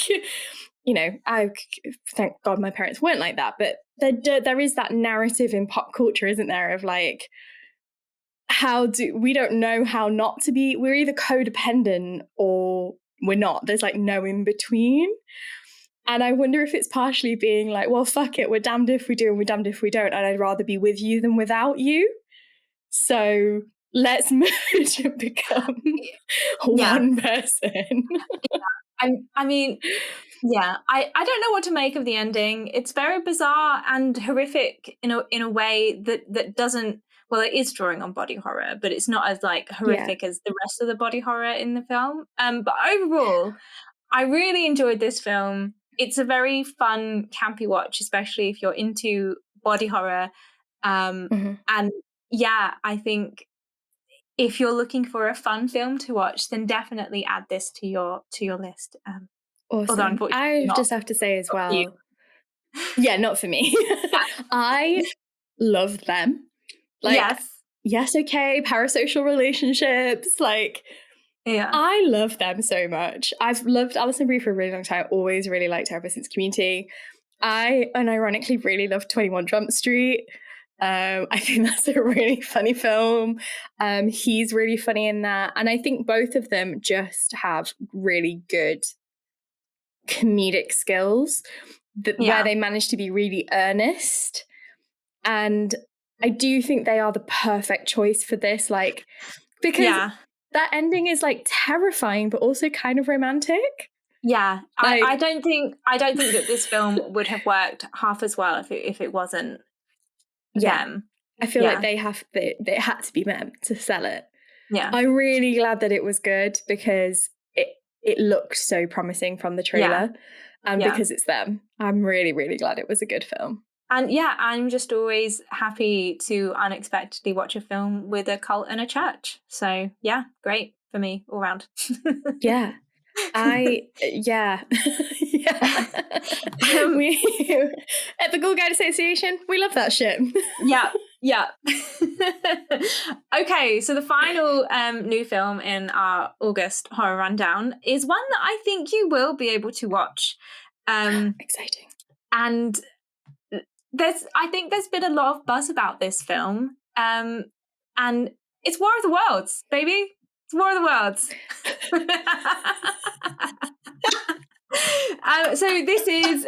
thank God my parents weren't like that, but there is that narrative in pop culture, isn't there, of we don't know how not to be. We're either codependent or we're not. There's no in between. And I wonder if it's partially being well, fuck it, we're damned if we do and we're damned if we don't, and I'd rather be with you than without you. So let's merge and become one person. I don't know what to make of the ending. It's very bizarre and horrific in a way that doesn't, well, it is drawing on body horror, but it's not as horrific as the rest of the body horror in the film. But overall, I really enjoyed this film. It's a very fun, campy watch, especially if you're into body horror. And I think if you're looking for a fun film to watch, then definitely add this to your list. Awesome. I just have to say as well, not for me. I loved them. Yes, okay, parasocial relationships, I love them so much. I've loved Alison Brie for a really long time. Always really liked her ever since Community. I unironically really love 21 Jump Street. I think that's a really funny film. He's really funny in that. And I think both of them just have really good comedic skills where they manage to be really earnest And I do think they are the perfect choice for this, like, because that ending is like terrifying, but also kind of romantic. Yeah, like, I don't think that this film would have worked half as well if it wasn't them. I feel like they had to be them to sell it. Yeah, I'm really glad that it was good because it looked so promising from the trailer, and because it's them, I'm really, really glad it was a good film. And I'm just always happy to unexpectedly watch a film with a cult and a church. So great for me all round. We at the Ghoul Guides Association, we love that shit. Okay, so the final new film in our August horror rundown is one that I think you will be able to watch. Exciting. And I think there's been a lot of buzz about this film. And it's War of the Worlds, baby. It's War of the Worlds. So this is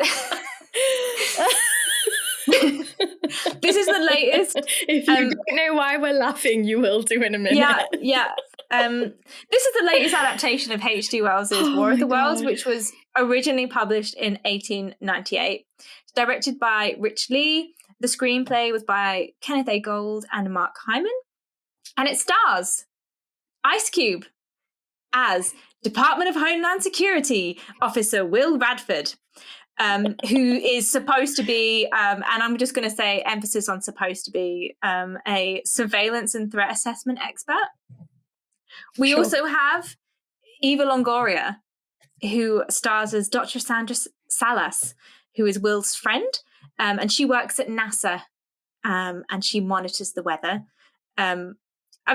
this is the latest. If you don't know why we're laughing, you will do in a minute. This is the latest adaptation of H.G. Wells' War of the Worlds, which was originally published in 1898. It's directed by Rich Lee. The screenplay was by Kenneth A. Gold and Mark Hyman. And it stars Ice Cube as Department of Homeland Security Officer Will Radford, who is supposed to be, and I'm just going to say emphasis on supposed to be, a surveillance and threat assessment expert. We also have Eva Longoria, who stars as Dr. Sandra Salas, who is Will's friend, and she works at NASA, and she monitors the weather. I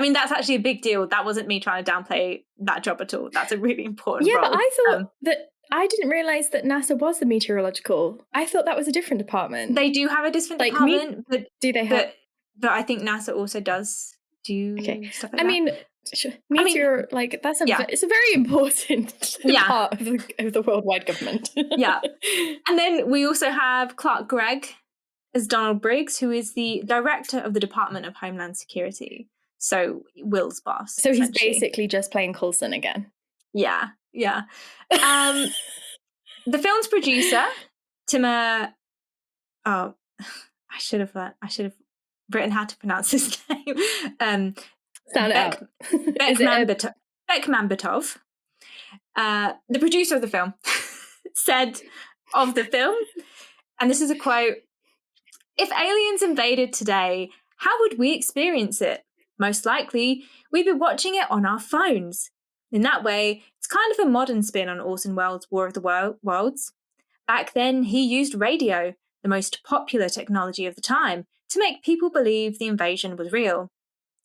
mean, that's actually a big deal. That wasn't me trying to downplay that job at all. That's a really important role. Yeah, but I thought that I didn't realise that NASA was the meteorological. I thought that was a different department. They do have a different department, but do they have? But I think NASA also does do stuff like that. I mean, that's it's a very important part of the worldwide government. And then we also have Clark Gregg as Donald Briggs, who is the director of the Department of Homeland Security. So Will's boss. So he's basically just playing Coulson again. Yeah. The film's producer, Timur. I should have written how to pronounce his name. Sound it out. Beck Mambatov, the producer of the film, said of the film, and this is a quote: "If aliens invaded today, how would we experience it? Most likely, we'd be watching it on our phones. In that way, it's kind of a modern spin on Orson Welles' War of the Worlds. Back then, he used radio, the most popular technology of the time, to make people believe the invasion was real.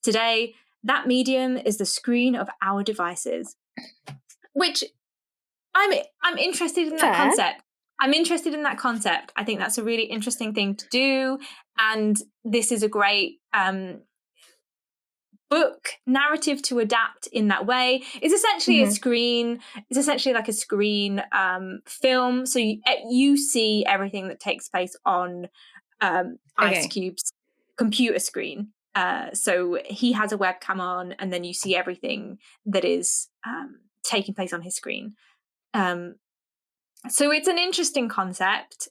Today, that medium is the screen of our devices." Which I'm interested in that concept. I'm interested in that concept. I think that's a really interesting thing to do, and this is a great book narrative to adapt in that way. It's essentially a screen. It's essentially like a screen film. So you see everything that takes place on Ice Cube's computer screen. So he has a webcam on, and then you see everything that is taking place on his screen. So it's an interesting concept.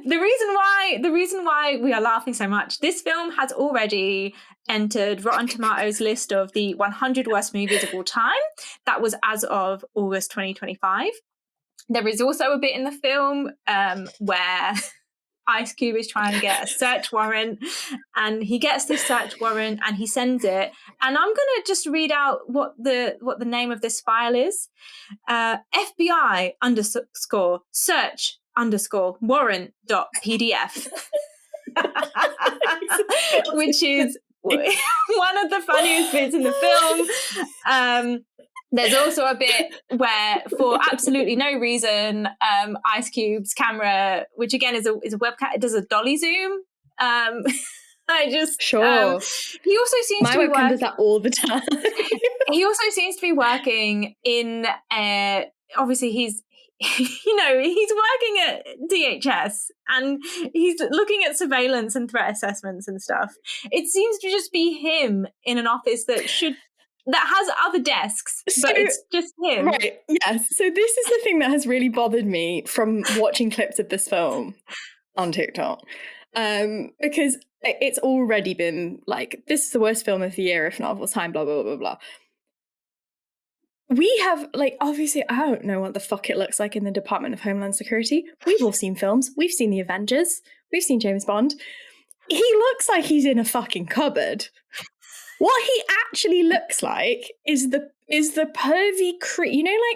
The reason why we are laughing so much, this film has already entered Rotten Tomatoes' list of the 100 worst movies of all time. That was as of August 2025. There is also a bit in the film where Ice Cube is trying to get a search warrant, and he gets this search warrant and he sends it. And I'm gonna just read out what the name of this file is: FBI _search _warrant.pdf, which is one of the funniest bits in the film. There's also a bit where, for absolutely no reason, Ice Cube's camera, which again is a webcam, it does a dolly zoom. He also seems my webcam does that all the time. He also seems to be working in obviously he's he's working at DHS and he's looking at surveillance and threat assessments and stuff. It seems to just be him in an office that has other desks, but it's just him. Right, yes. So this is the thing that has really bothered me from watching clips of this film on TikTok. Because it's already been like, this is the worst film of the year, if not of all time, blah, blah, blah, blah. We have, like, obviously, I don't know what the fuck it looks like in the Department of Homeland Security. We've all seen films. We've seen The Avengers. We've seen James Bond. He looks like he's in a fucking cupboard. What he actually looks like is the pervy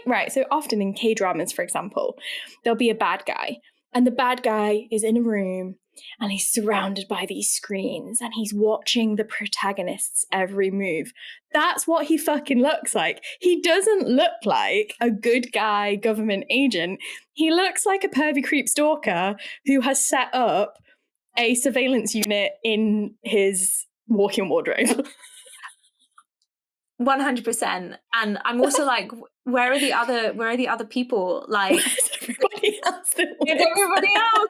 right, so often in K-dramas, for example, there'll be a bad guy, and the bad guy is in a room, and he's surrounded by these screens, and he's watching the protagonist's every move. That's what he fucking looks like. He doesn't look like a good guy government agent. He looks like a pervy creep stalker who has set up a surveillance unit in his walk-in wardrobe. 100%. And I'm also like, where are the other people? Like, everybody else. Everybody else.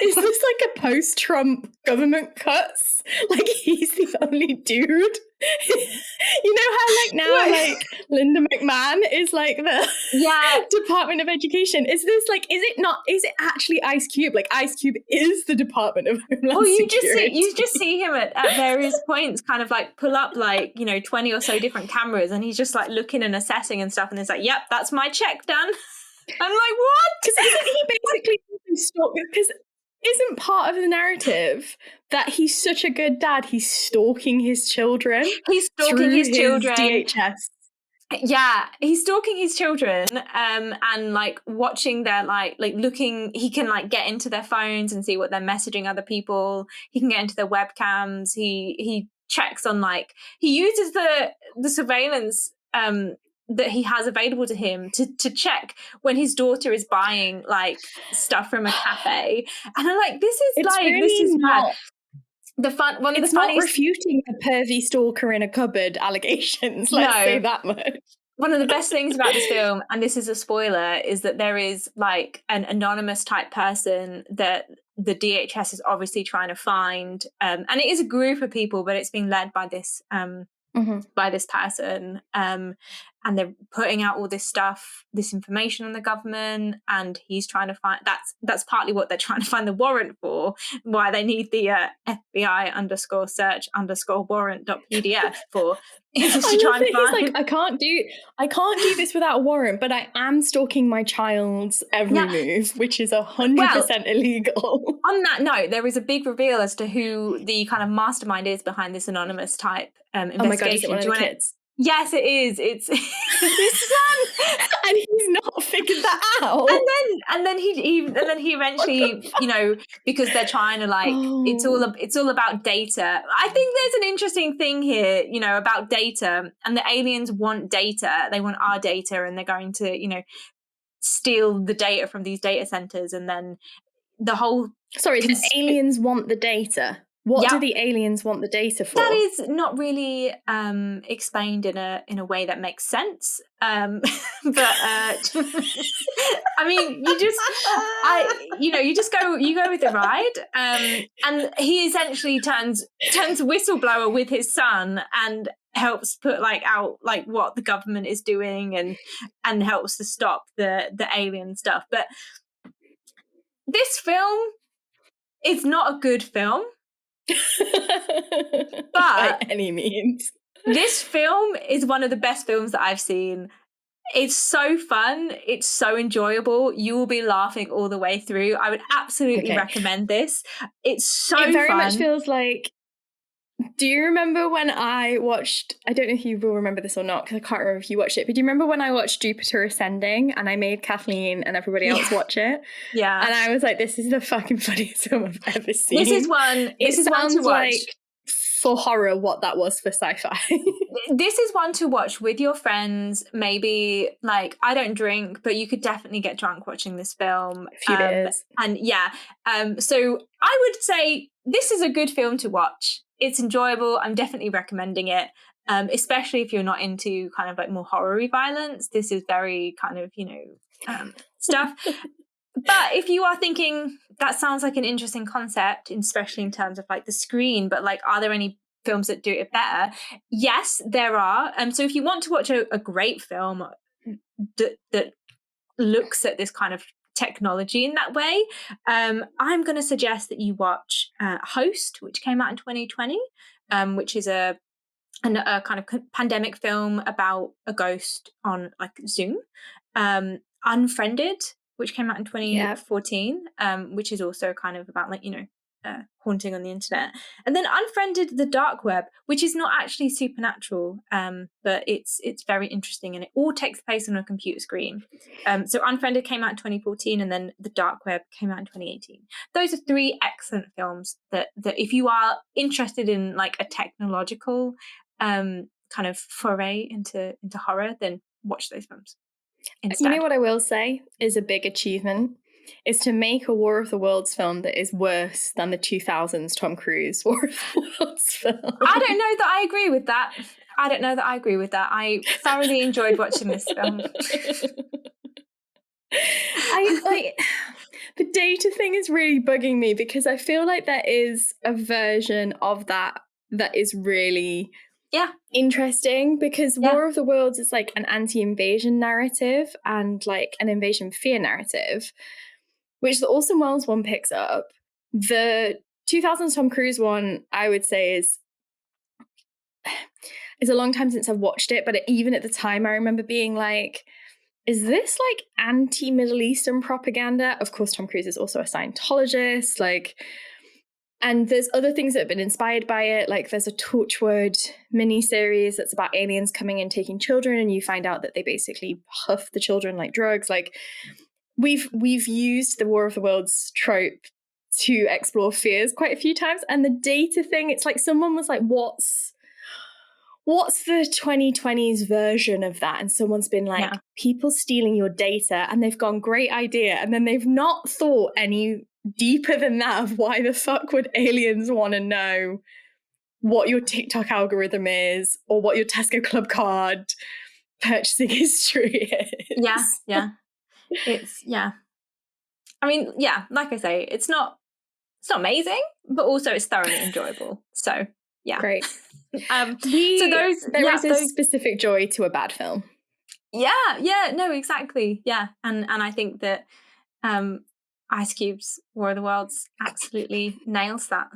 Is this like a post-Trump government cuts? Like, he's the only dude? You know how, like, now, like, Linda McMahon is, like, the Department of Education? Is it actually Ice Cube? Like, Ice Cube is the Department of Homeland Security. You just see him at various points kind of, like, pull up, like, 20 or so different cameras, and he's just, like, looking and assessing and stuff, and it's like, yep, that's my check done. I'm like, what? Because isn't he basically because isn't part of the narrative that he's such a good dad, he's stalking his children? He's stalking his children. DHS. Yeah, he's stalking his children, and like watching their like looking. He can like get into their phones and see what they're messaging other people. He can get into their webcams. He checks on he uses the surveillance that he has available to him to check when his daughter is buying like stuff from a cafe. And I'm like, this is bad. It's not refuting the pervy stalker in a cupboard allegations. Let's say that much. One of the best things about this film, and this is a spoiler, is that there is like an anonymous type person that the DHS is obviously trying to find, and it is a group of people, but it's being led by this by this person, and they're putting out all this stuff, this information on the government, and he's trying to find. That's partly what they're trying to find the warrant for. Why they need the FBI_search_warrant.pdf for. Is to try and find. He's like, I can't do this without a warrant, but I am stalking my child's every move, which is 100% illegal. On that note, there is a big reveal as to who the kind of mastermind is behind this anonymous type investigation. Oh my God, is it one of the kids? Yes, it is. It's his son, and he's not figured that out. And then he eventually, because they're trying to it's all about data. I think there's an interesting thing here, about data, and the aliens want data. They want our data, and they're going to, steal the data from these data centers, and then the whole. Sorry, the aliens want the data. What do the aliens want the data for? That is not really explained in a way that makes sense. But I mean, you go with the ride. And he essentially turns whistleblower with his son and helps put out what the government is doing and helps to stop the alien stuff. But this film is not a good film. But by any means, this film is one of the best films that I've seen. It's so fun, it's so enjoyable. You will be laughing all the way through. I would absolutely recommend this. It's so fun. It very much feels like, do you remember when I watched, I don't know if you will remember this or not because I can't remember if you watched it, but do you remember when I watched Jupiter Ascending and I made Kathleen and everybody else watch it? Yeah. And I was like, this is the fucking funniest film I've ever seen. This is one to watch. Like, for horror, what that was for sci-fi. This is one to watch with your friends. Maybe I don't drink, but you could definitely get drunk watching this film. A few beers. And so I would say this is a good film to watch. It's enjoyable. I'm definitely recommending it, especially if you're not into kind of like more horror-y violence. This is very kind of, stuff. But if you are thinking that sounds like an interesting concept, especially in terms of like the screen, but like, are there any films that do it better? Yes, there are. So if you want to watch a great film that looks at this kind of technology in that way, I'm going to suggest that you watch Host, which came out in 2020, which is a kind of pandemic film about a ghost on like Zoom. Unfriended, which came out in 2014, which is also kind of about like, haunting on the internet. And then Unfriended, The Dark Web, which is not actually supernatural, but it's very interesting, and it all takes place on a computer screen. So Unfriended came out in 2014, and then The Dark Web came out in 2018. Those are 3 excellent films that if you are interested in like a technological kind of foray into horror, then watch those films instead. You know what I will say is a big achievement is to make a War of the Worlds film that is worse than the 2000s Tom Cruise War of the Worlds film. I don't know that I agree with that. I thoroughly enjoyed watching this film. The data thing is really bugging me, because I feel like there is a version of that is really interesting, because War of the Worlds is like an anti-invasion narrative and like an invasion fear narrative, which the Orson Welles one picks up. The 2000s Tom Cruise one, I would say, is it's a long time since I've watched it, but even at the time I remember being like, is this like anti-Middle Eastern propaganda? Of course, Tom Cruise is also a Scientologist, like, and there's other things that have been inspired by it. Like there's a Torchwood miniseries that's about aliens coming and taking children, and you find out that they basically huff the children like drugs. Like we've used the War of the Worlds trope to explore fears quite a few times. And the data thing, it's like someone was like, what's the 2020s version of that? And someone's been like, people stealing your data, and they've gone, great idea. And then they've not thought any deeper than that of why the fuck would aliens want to know what your TikTok algorithm is, or what your Tesco Club Card purchasing history is. I mean, like I say, it's not amazing, but also it's thoroughly enjoyable. So great. There is a specific joy to a bad film. No, exactly. And I think that Ice Cube's War of the Worlds absolutely nails that.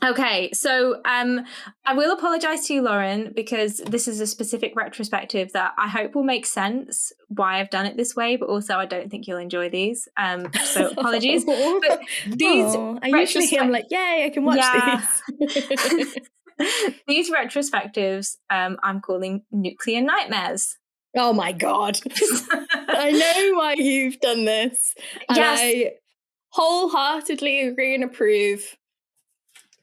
Okay, so I will apologize to you, Lauren, because this is a specific retrospective that I hope will make sense why I've done it this way, but also I don't think you'll enjoy these. So apologies. But these I usually am like, yay, I can watch these. These retrospectives I'm calling Nuclear Nightmares. Oh my God. I know why you've done this. And I wholeheartedly agree and approve.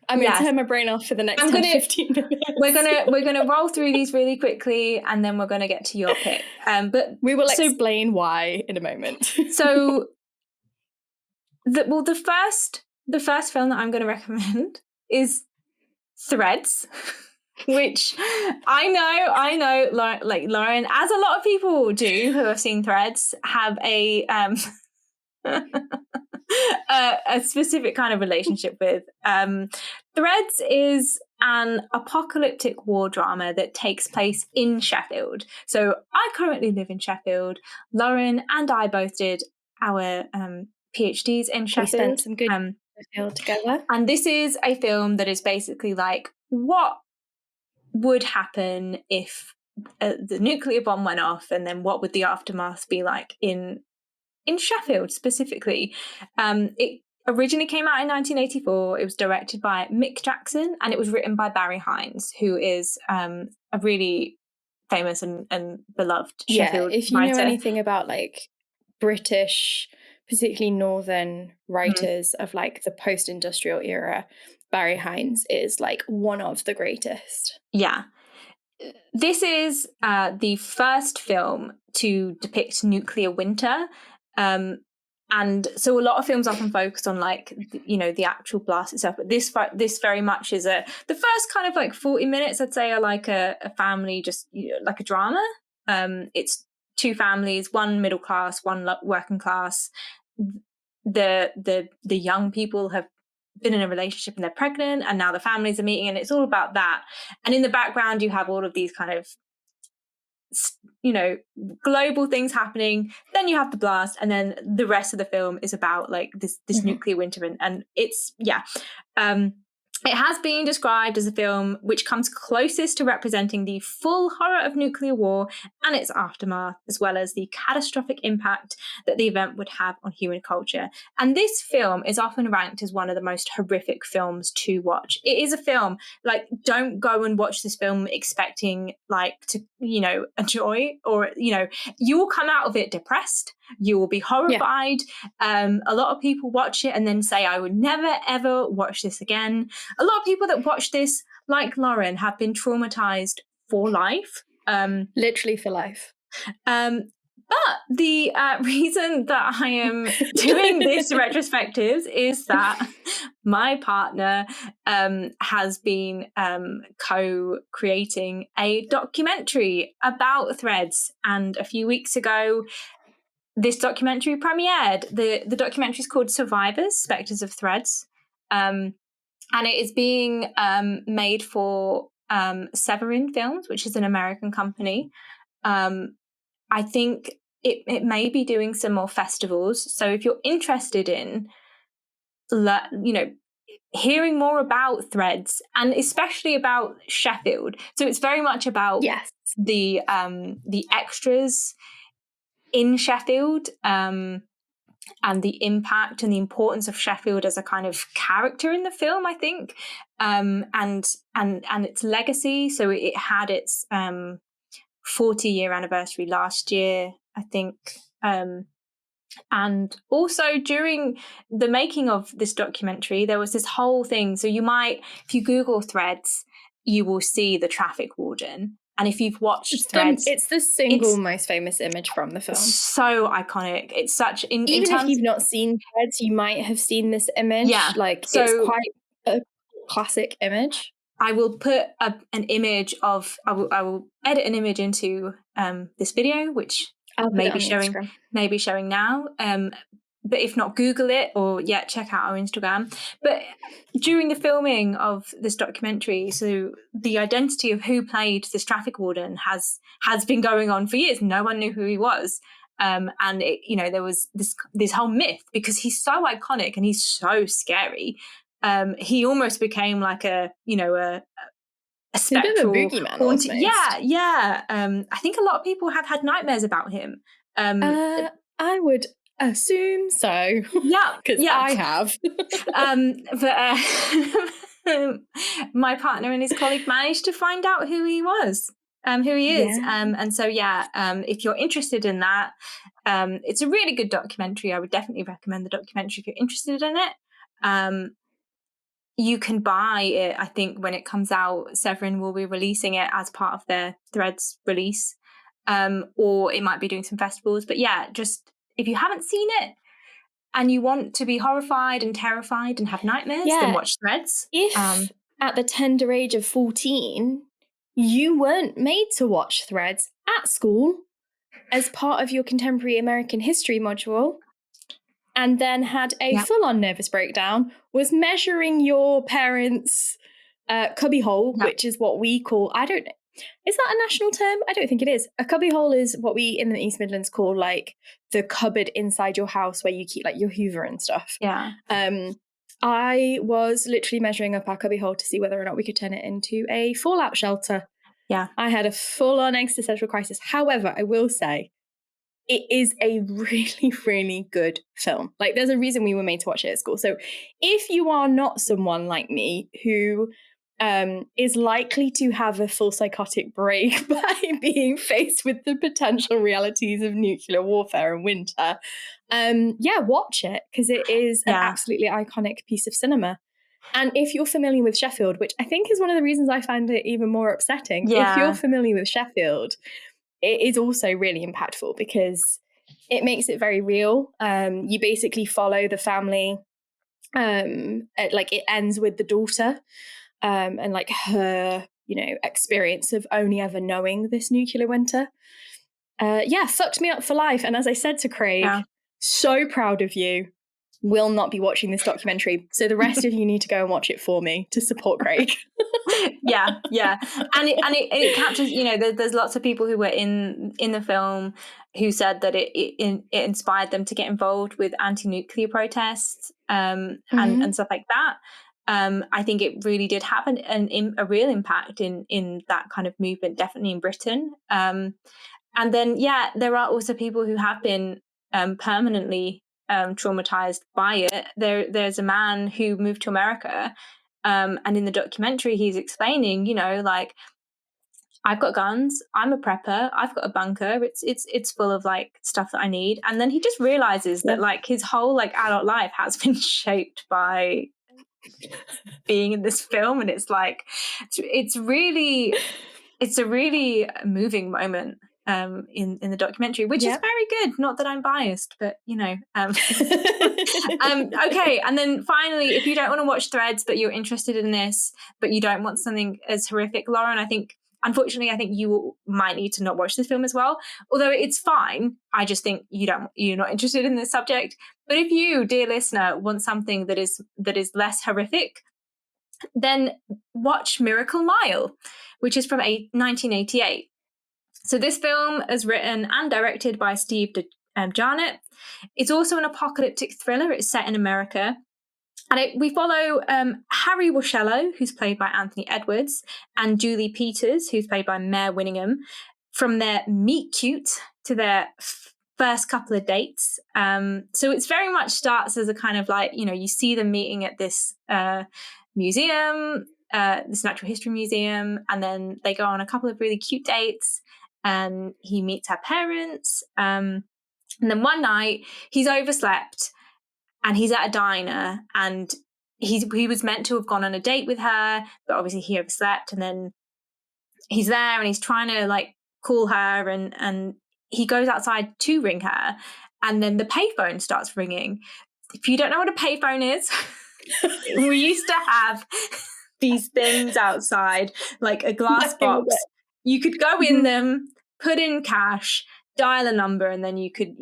I'm going to turn my brain off for the next 15 minutes. We're gonna roll through these really quickly, and then we're going to get to your pick. But we will explain why in a moment. So, the first film that I'm going to recommend is Threads, which I know, like Lauren, as a lot of people do who have seen Threads, have a specific kind of relationship with. Threads is an apocalyptic war drama that takes place in Sheffield. So I currently live in Sheffield. Lauren and I both did our PhDs in Sheffield. We spent some good Sheffield together. And this is a film that is basically like, what would happen if the nuclear bomb went off, and then what would the aftermath be like in Sheffield specifically. It originally came out in 1984. It was directed by Mick Jackson, and it was written by Barry Hines, who is a really famous and beloved Sheffield writer. If you know anything about like British, particularly northern writers of like the post-industrial era, Barry Hines is like one of the greatest. Yeah. This is the first film to depict nuclear winter. And so a lot of films often focus on like, you know, the actual blast itself. But this very much is the first kind of like 40 minutes, I'd say, are like a family, just, you know, like a drama. It's two families, one middle class, one working class. The young people have been in a relationship and they're pregnant, and now the families are meeting, and it's all about that. And in the background, you have all of these kind of, you know, global things happening. Then you have the blast, and then the rest of the film is about like this nuclear winter, and it's it has been described as a film which comes closest to representing the full horror of nuclear war and its aftermath, as well as the catastrophic impact that the event would have on human culture. And this film is often ranked as one of the most horrific films to watch. It is a film, like, don't go and watch this film expecting like to, you know, enjoy, or, you know, you will come out of it depressed. You will be horrified. A lot of people watch it and then say, I would never, ever watch this again. A lot of people that watch this, like Lauren, have been traumatized for life. Literally for life. But the reason that I am doing this retrospectives is that my partner has been co-creating a documentary about threads. And a few weeks ago, this documentary premiered. The documentary is called Survivors, Spectres of Threads. And it is being made for Severin Films, which is an American company. I think it may be doing some more festivals. So if you're interested in, you know, hearing more about threads, and especially about Sheffield, so it's very much about the extras in Sheffield, and the impact and the importance of Sheffield as a kind of character in the film, I think, and its legacy. So it had its 40-year anniversary last year, I think. And also during the making of this documentary, there was this whole thing. So you might, if you Google threads, you will see the traffic warden. And if you've watched threads, it's the single most famous image from the film. So iconic. It's such even if you've not seen threads, you might have seen this image. Yeah, like so it's quite a classic image. I will put an image of. I will edit an image into this video, which may be showing now. But if not, Google it, or check out our Instagram. But during the filming of this documentary, so the identity of who played this traffic warden has been going on for years. No one knew who he was. And it, you know, there was this whole myth, because he's so iconic and he's so scary. He almost became like a spectral, a boogeyman almost. I think a lot of people have had nightmares about him. I would assume so. Because I have. But my partner and his colleague managed to find out who he was, who he is. And so, if you're interested in that, it's a really good documentary. I would definitely recommend the documentary if you're interested in it. You can buy it, I think, when it comes out. Severin will be releasing it as part of their Threads release, or it might be doing some festivals. But just if you haven't seen it and you want to be horrified and terrified and have nightmares, then watch Threads. If at the tender age of 14, you weren't made to watch Threads at school as part of your contemporary American history module, and then had a full-on nervous breakdown, was measuring your parents' cubbyhole, which is what we call, is that a national term? I don't think it is. A cubbyhole is what we in the East Midlands call like the cupboard inside your house where you keep like your Hoover and stuff. I was literally measuring up our cubbyhole to see whether or not we could turn it into a fallout shelter. I had a full-on existential crisis. However, I will say, it is a really, really good film. Like, there's a reason we were made to watch it at school. So if you are not someone like me who is likely to have a full psychotic break by being faced with the potential realities of nuclear warfare and winter, watch it, because it is an absolutely iconic piece of cinema. And if you're familiar with Sheffield, which I think is one of the reasons I find it even more upsetting, if you're familiar with Sheffield, it is also really impactful, because it makes it very real. You basically follow the family. Like it ends with the daughter, and like her, experience of only ever knowing this nuclear winter. Fucked me up for life. And as I said to Craig, so proud of you. Will not be watching this documentary, so the rest of you need to go and watch it for me to support Craig. yeah, and it captures. There's lots of people who were in the film who said that it inspired them to get involved with anti-nuclear protests and stuff like that. I think it really did have a real impact in that kind of movement, definitely in Britain. And then there are also people who have been permanently traumatized by it. There's a man who moved to America, and in the documentary he's explaining, like, I've got guns, I'm a prepper, I've got a bunker, it's full of like stuff that I need. And then he just realizes that like his whole like adult life has been shaped by being in this film. And it's like it's a really moving moment in the documentary, which is very good. Not that I'm biased, but okay. And then finally, if you don't want to watch Threads but you're interested in this, but you don't want something as horrific, Lauren, unfortunately I think you might need to not watch this film as well, although it's fine. I just think you're not interested in this subject. But if you, dear listener, want something that is less horrific, then watch Miracle Mile, which is from 1988. So this film is written and directed by Steve Jarnett. It's also an apocalyptic thriller. It's set in America. And we follow Harry Washello, who's played by Anthony Edwards, and Julie Peters, who's played by Mare Winningham, from their meet cute to their first couple of dates. So it's very much starts as a kind of like, you see them meeting at this museum, this natural history museum, and then they go on a couple of really cute dates. And he meets her parents. And then one night he's overslept and he's at a diner, and he was meant to have gone on a date with her, but obviously he overslept. And then he's there and he's trying to like call her, and he goes outside to ring her, and then the payphone starts ringing. If you don't know what a payphone is, we used to have these things outside, like a glass box. You could go in them, put in cash, dial a number, and then you could,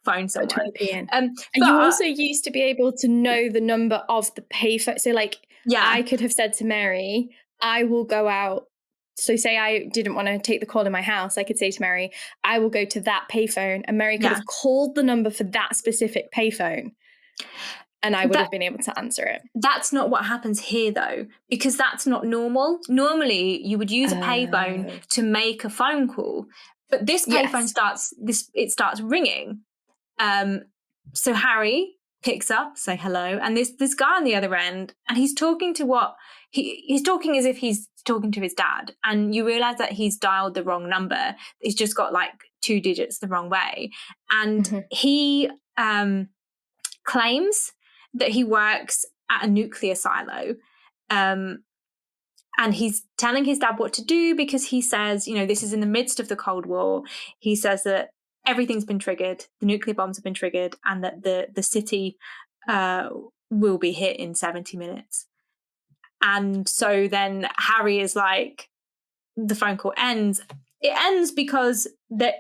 phone someone. And you also used to be able to know the number of the payphone. So, like, I could have said to Mary, I will go out. So say I didn't want to take the call in my house, I could say to Mary, I will go to that payphone. And Mary could have called the number for that specific payphone. And I would have been able to answer it. That's not what happens here, though, because that's not normal. Normally, you would use a payphone to make a phone call, but this payphone starts ringing. So Harry picks up, say hello, and this guy on the other end, and he's talking to he's talking as if he's talking to his dad, and you realize that he's dialed the wrong number. He's just got like 2 digits the wrong way, and he claims that he works at a nuclear silo, and he's telling his dad what to do because he says, this is in the midst of the Cold War. He says that everything's been triggered, the nuclear bombs have been triggered, and that the city will be hit in 70 minutes. And so then Harry is like, the phone call ends. It ends because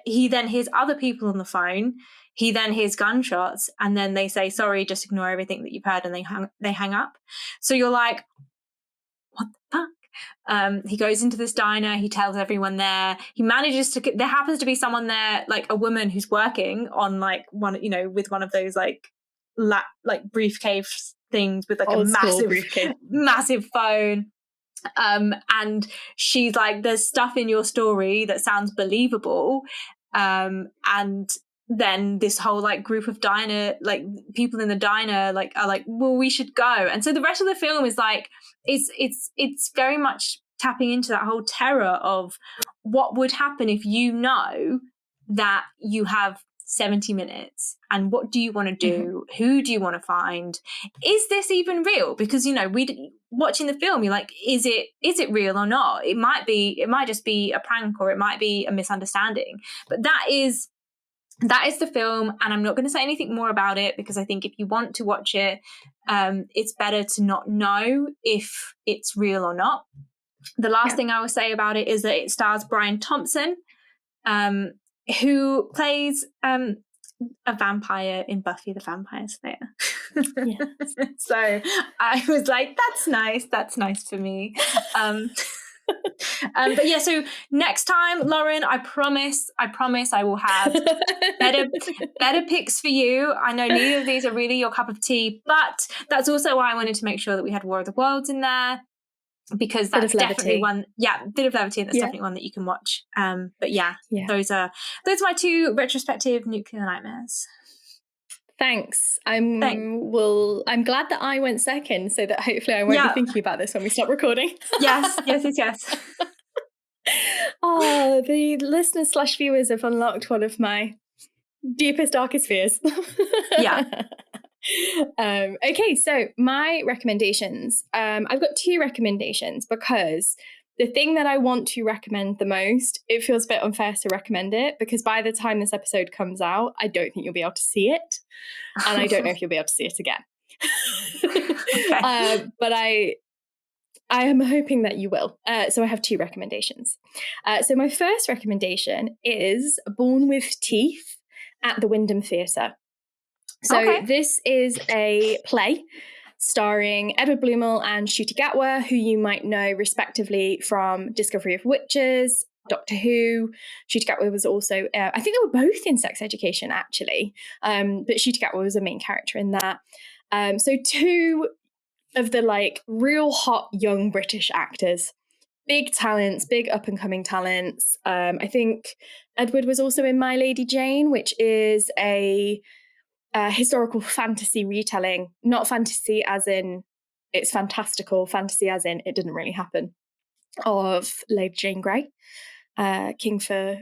he then hears other people on the phone. He then hears gunshots, and then they say, sorry, just ignore everything that you've heard, and they hang up. So you're like, what the fuck? He goes into this diner, he tells everyone there. He manages there happens to be someone there, like a woman who's working on like one, with one of those like briefcase things with like a massive phone. And she's like, there's stuff in your story that sounds believable. And then this whole like group of diner, like people in the diner, like are like, well, we should go. And so the rest of the film is like, it's very much tapping into that whole terror of what would happen if you know that you have 70 minutes and what do you want to do? Who do you want to find? Is this even real? Because, watching the film, you're like, is it real or not? It might just be a prank, or it might be a misunderstanding. But that is that is the film, and I'm not going to say anything more about it because I think if you want to watch it, it's better to not know if it's real or not. The last thing I will say about it is that it stars Brian Thompson, who plays a vampire in Buffy the Vampire Slayer. Yes. So I was like, that's nice for me. But yeah, so next time, Lauren, I promise I will have better picks for you. I know neither of these are really your cup of tea, but that's also why I wanted to make sure that we had War of the Worlds in there, because that's definitely one. Yeah, bit of levity, and that's definitely one that you can watch. But those are my 2 retrospective nuclear nightmares. Thanks. I'm glad that I went second, so that hopefully I won't be thinking about this when we stop recording. Yes. Oh, the listeners / viewers have unlocked one of my deepest, darkest fears. Okay, so my recommendations. I've got 2 recommendations because the thing that I want to recommend the most, it feels a bit unfair to recommend it because by the time this episode comes out, I don't think you'll be able to see it. And I don't know if you'll be able to see it again. Okay. But I am hoping that you will. So I have 2 recommendations. So my first recommendation is Born with Teeth at the Wyndham Theatre. So this is a play starring Edward Bluemel and Ncuti Gatwa, who you might know respectively from Discovery of Witches, Doctor Who. Ncuti Gatwa was also, I think they were both in Sex Education, actually, but Ncuti Gatwa was a main character in that. So 2 of the real hot young British actors, big talents, big up-and-coming talents. I think Edward was also in My Lady Jane, which is a historical fantasy retelling, not fantasy as in it's fantastical, fantasy as in it didn't really happen, of Lady Jane Grey, Queen for,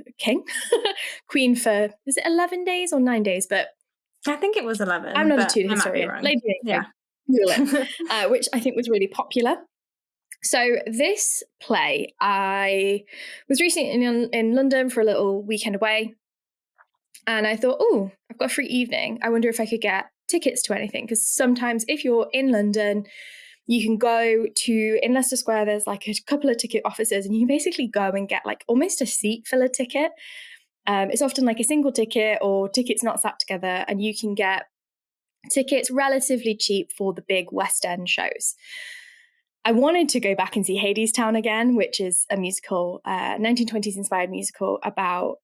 is it 11 days or 9 days? But I think it was 11. I'm not a Tudor historian. Lady Jane Grey, which I think was really popular. So this play, I was recently in London for a little weekend away. And I thought, I've got a free evening. I wonder if I could get tickets to anything. Because sometimes if you're in London, you can go in Leicester Square, there's a couple of ticket offices and you can basically go and get almost a seat filler ticket. It's often a single ticket or tickets not sat together, and you can get tickets relatively cheap for the big West End shows. I wanted to go back and see Hadestown again, which is a musical, 1920s inspired musical about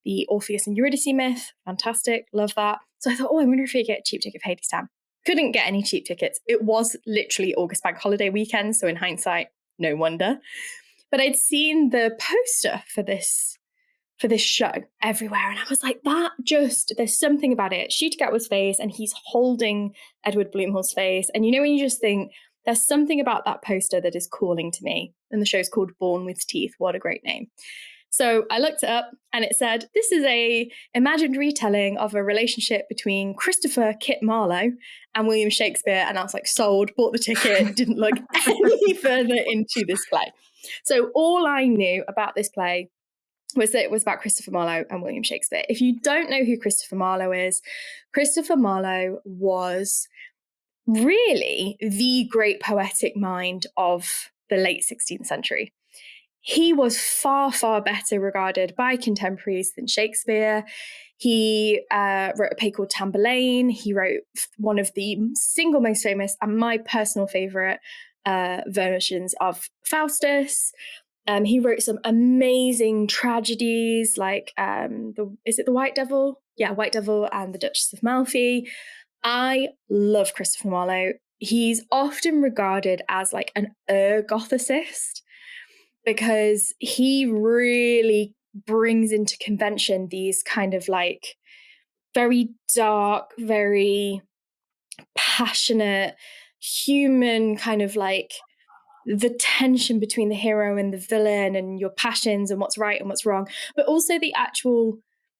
the Orpheus and Eurydice myth. Fantastic, love that. So I thought, I wonder if we get a cheap ticket for Hadestown. Couldn't get any cheap tickets. It was literally August bank holiday weekend, so in hindsight, no wonder. But I'd seen the poster for this show everywhere, and I was like, there's something about it. Ncuti Gatwa's face, and he's holding Edward Bluemel's face, and when you just think, there's something about that poster that is calling to me. And the show's called Born with Teeth. What a great name. So I looked it up and it said, this is a imagined retelling of a relationship between Christopher Kit Marlowe and William Shakespeare. And I was sold, bought the ticket, didn't look any further into this play. So all I knew about this play was that it was about Christopher Marlowe and William Shakespeare. If you don't know who Christopher Marlowe is, Christopher Marlowe was really the great poetic mind of the late 16th century. He was far, far better regarded by contemporaries than Shakespeare. He wrote a play called Tamburlaine. He wrote one of the single most famous and my personal favourite versions of Faustus. He wrote some amazing tragedies like, is it The White Devil? Yeah, White Devil and The Duchess of Malfi. I love Christopher Marlowe. He's often regarded as an Gothicist because he really brings into convention these kind of very dark, very passionate, human kind of the tension between the hero and the villain and your passions and what's right and what's wrong, but also the actual,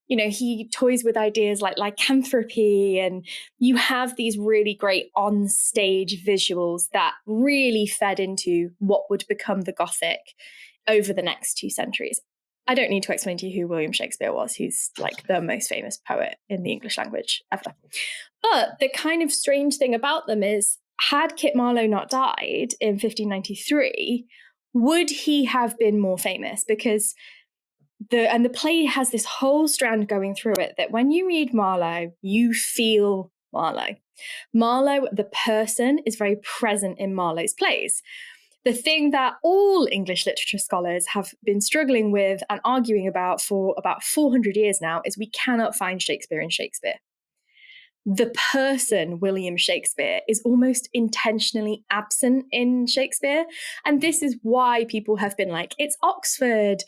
he toys with ideas like lycanthropy, and you have these really great on-stage visuals that really fed into what would become the Gothic over the next 2 centuries. I don't need to explain to you who William Shakespeare was. He's like the most famous poet in the English language ever. But the kind of strange thing about them is, had Kit Marlowe not died in 1593, would he have been more famous? Because the play has this whole strand going through it that when you read Marlowe, you feel Marlowe. Marlowe, the person, is very present in Marlowe's plays. The thing that all English literature scholars have been struggling with and arguing about for about 400 years now is we cannot find Shakespeare in Shakespeare. The person, William Shakespeare, is almost intentionally absent in Shakespeare. And this is why people have been like, it's Oxford,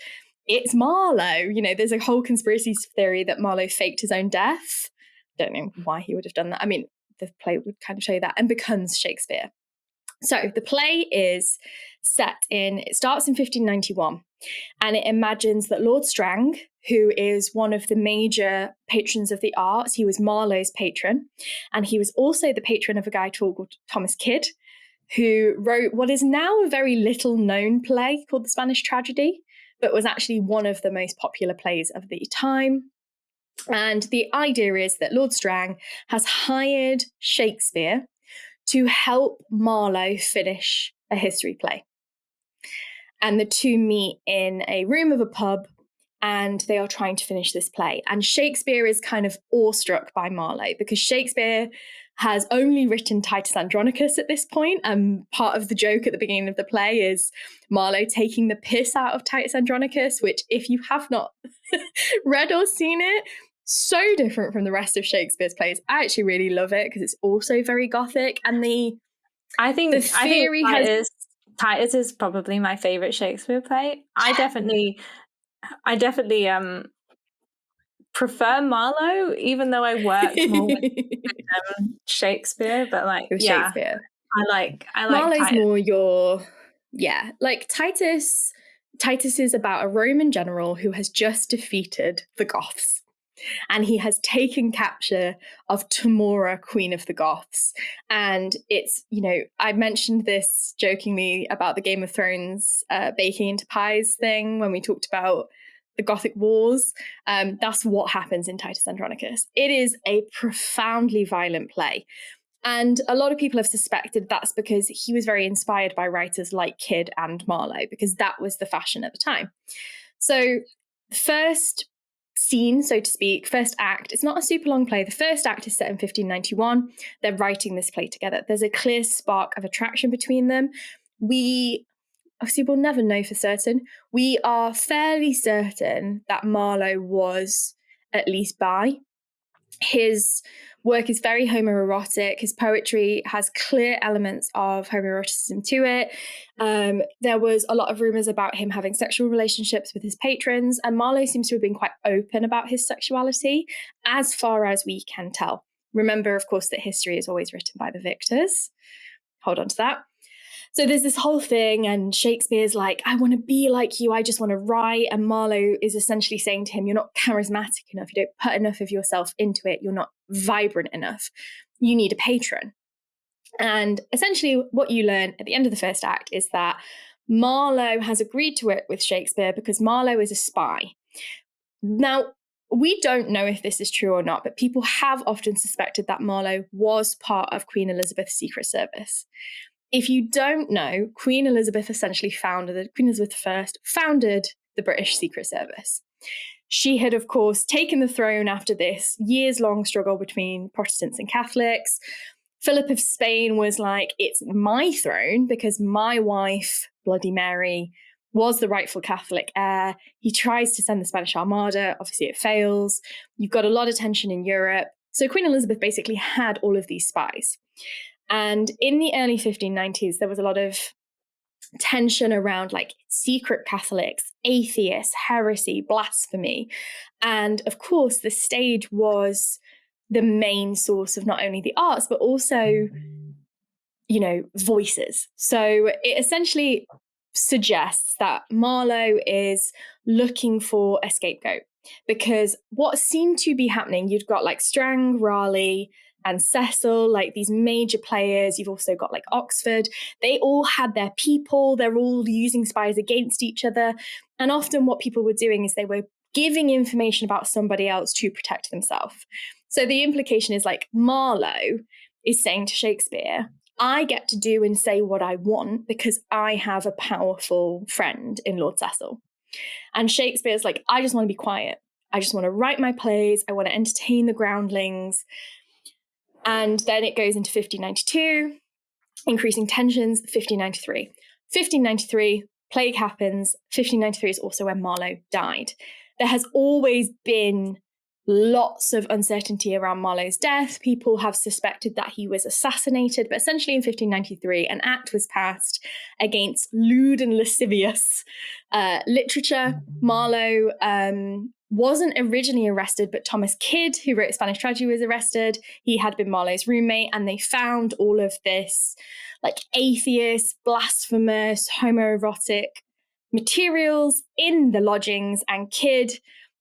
it's Marlowe. You know, there's a whole conspiracy theory that Marlowe faked his own death. Don't know why he would have done that. I mean, the play would kind of show you that, and becomes Shakespeare. So the play is it starts in 1591, and it imagines that Lord Strang, who is one of the major patrons of the arts, he was Marlowe's patron, and he was also the patron of a guy called Thomas Kyd, who wrote what is now a very little known play called The Spanish Tragedy, but was actually one of the most popular plays of the time. And the idea is that Lord Strang has hired Shakespeare to help Marlowe finish a history play. And the two meet in a room of a pub, and they are trying to finish this play. And Shakespeare is kind of awestruck by Marlowe because Shakespeare has only written Titus Andronicus at this point. And part of the joke at the beginning of the play is Marlowe taking the piss out of Titus Andronicus, which, if you have not read or seen it, so different from the rest of Shakespeare's plays. I actually really love it because it's also very Gothic. And I think Titus is probably my favorite Shakespeare play. I definitely prefer Marlowe, even though I work more with Shakespeare. But Shakespeare, I like Marlowe's Titus. More like Titus. Titus is about a Roman general who has just defeated the Goths. And he has taken capture of Tamora, Queen of the Goths. And it's, I mentioned this jokingly about the Game of Thrones baking into pies thing when we talked about the Gothic Wars. That's what happens in Titus Andronicus. It is a profoundly violent play. And a lot of people have suspected that's because he was very inspired by writers like Kyd and Marlowe, because that was the fashion at the time. So first scene, so to speak, first act, it's not a super long play. The first act is set in 1591. They're writing this play together. There's a clear spark of attraction between them. We'll never know for certain. We are fairly certain that Marlowe was at least bi. His work is very homoerotic. His poetry has clear elements of homoeroticism to it. There was a lot of rumors about him having sexual relationships with his patrons, and Marlowe seems to have been quite open about his sexuality, as far as we can tell. Remember, of course, that history is always written by the victors. Hold on to that. So there's this whole thing, and Shakespeare's like, I want to be like you, I just want to write. And Marlowe is essentially saying to him, you're not charismatic enough, you don't put enough of yourself into it, you're not vibrant enough, you need a patron. And essentially what you learn at the end of the first act is that Marlowe has agreed to it with Shakespeare because Marlowe is a spy. Now, we don't know if this is true or not, but people have often suspected that Marlowe was part of Queen Elizabeth's Secret Service. If you don't know, Queen Elizabeth Queen Elizabeth I founded the British Secret Service. She had, of course, taken the throne after this years-long struggle between Protestants and Catholics. Philip of Spain was like, it's my throne because my wife, Bloody Mary, was the rightful Catholic heir. He tries to send the Spanish Armada. Obviously, it fails. You've got a lot of tension in Europe. So Queen Elizabeth basically had all of these spies. And in the early 1590s, there was a lot of tension around like secret Catholics, atheists, heresy, blasphemy. And of course, the stage was the main source of not only the arts, but also, voices. So it essentially suggests that Marlowe is looking for a scapegoat, because what seemed to be happening, you'd got like Strang, Raleigh, and Cecil, like these major players. You've also got like Oxford. They all had their people. They're all using spies against each other. And often what people were doing is they were giving information about somebody else to protect themselves. So the implication is like Marlowe is saying to Shakespeare, I get to do and say what I want because I have a powerful friend in Lord Cecil. And Shakespeare's like, I just want to be quiet. I just want to write my plays. I want to entertain the groundlings. And then it goes into 1592, increasing tensions, 1593. 1593, plague happens. 1593 is also when Marlowe died. There has always been lots of uncertainty around Marlowe's death. People have suspected that he was assassinated, but essentially in 1593, an act was passed against lewd and lascivious literature. Marlowe wasn't originally arrested, but Thomas Kidd, who wrote Spanish Tragedy, was arrested. He had been Marlowe's roommate, and they found all of this like atheist, blasphemous, homoerotic materials in the lodgings, and Kidd,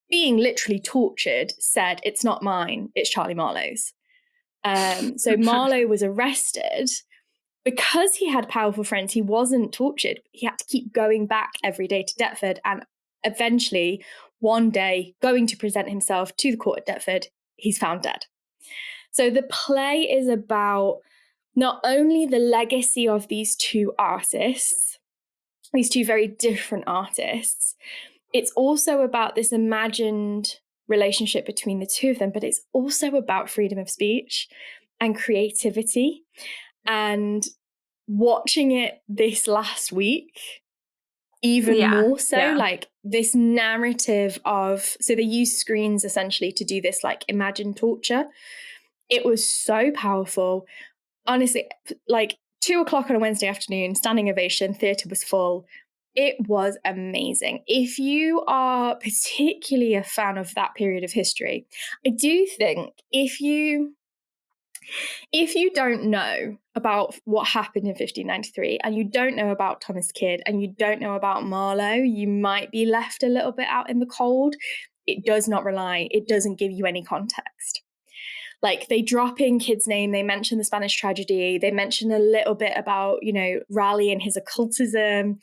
being literally tortured, said, it's not mine, it's Charlie Marlowe's. So Marlowe was arrested. Because he had powerful friends, he wasn't tortured. He had to keep going back every day to Deptford, and eventually, one day, going to present himself to the court at Deptford, he's found dead. So the play is about not only the legacy of these two artists, these two very different artists, it's also about this imagined relationship between the two of them, but it's also about freedom of speech and creativity. And watching it this last week, even more so, like this narrative of, so they use screens essentially to do this like imagined torture. It was so powerful. Honestly, like 2:00 on a Wednesday afternoon, standing ovation, theatre was full. It was amazing. If you are particularly a fan of that period of history, I do think if you don't know about what happened in 1593 and you don't know about Thomas Kidd and you don't know about Marlowe, you might be left a little bit out in the cold. It doesn't give you any context. Like they drop in Kidd's name, they mention the Spanish tragedy, they mention a little bit about, Raleigh and his occultism,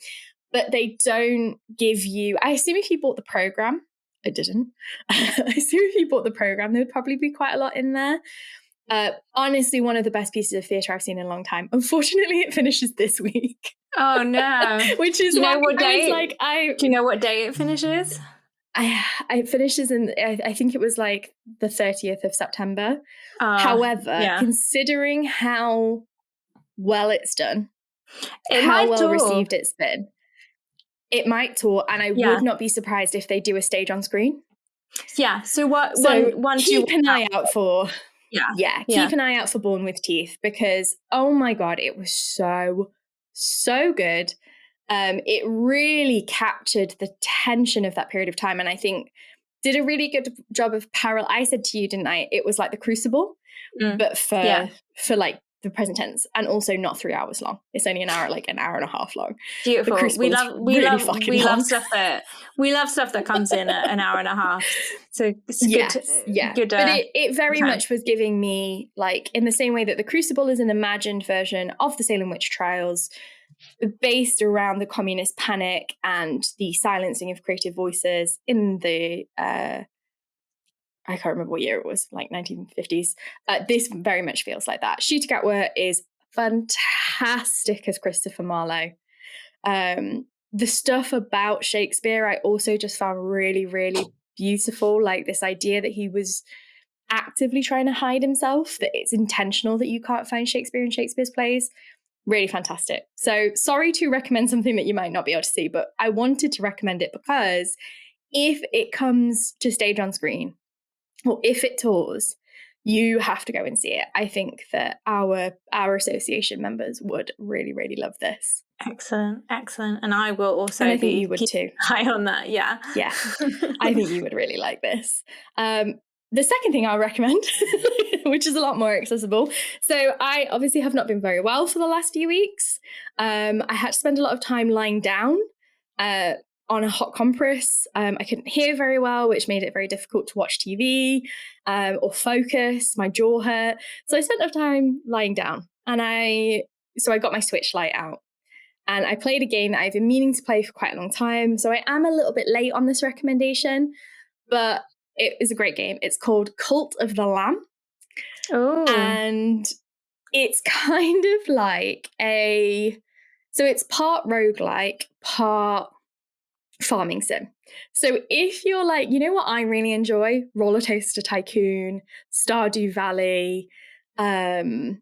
but they don't give you, I assume if you bought the program, I didn't. I assume if you bought the program, there would probably be quite a lot in there. Honestly, one of the best pieces of theatre I've seen in a long time. Unfortunately, it finishes this week. Oh no! Which is do you know what day? Do you know what day it finishes? It finishes in, I think it was like the 30th of September. However, considering how well it's done, how well received it's been, it might tour, and I would not be surprised if they do a stage on screen. Yeah. So keep an eye out for. Keep an eye out for Born with Teeth, because oh my god, it was so good. It really captured the tension of that period of time, and I think did a really good job of parallel. I said to you, didn't I? It was like the Crucible, but for like the present tense, and also not 3 hours long. It's only an hour and a half long. Beautiful. We love stuff that comes in at an hour and a half. So it's good. But it very much was giving me, like, in the same way that the Crucible is an imagined version of the Salem witch trials, based around the communist panic and the silencing of creative voices in the I can't remember what year it was, like 1950s. This very much feels like that. Shuta Gatwa is fantastic as Christopher Marlowe. The stuff about Shakespeare I also just found really, really beautiful. Like this idea that he was actively trying to hide himself, that it's intentional that you can't find Shakespeare in Shakespeare's plays. Really fantastic. So sorry to recommend something that you might not be able to see, but I wanted to recommend it because if it comes to stage on screen, or if it tours, you have to go and see it. I think that our association members would really, really love this. Excellent. And I will also. And I think you would too. High on that, yeah. I think you would really like this. The second thing I'll recommend, which is a lot more accessible. So I obviously have not been very well for the last few weeks. I had to spend a lot of time lying down. on a hot compress. I couldn't hear very well, which made it very difficult to watch TV or focus. My jaw hurt. So I spent the time lying down, and I got my Switch Lite out. And I played a game that I've been meaning to play for quite a long time. So I am a little bit late on this recommendation, but it is a great game. It's called Cult of the Lamb. Oh. And it's kind of like so it's part roguelike, part farming sim. So if you're like, you know what I really enjoy? Roller Coaster Tycoon, Stardew Valley, Animal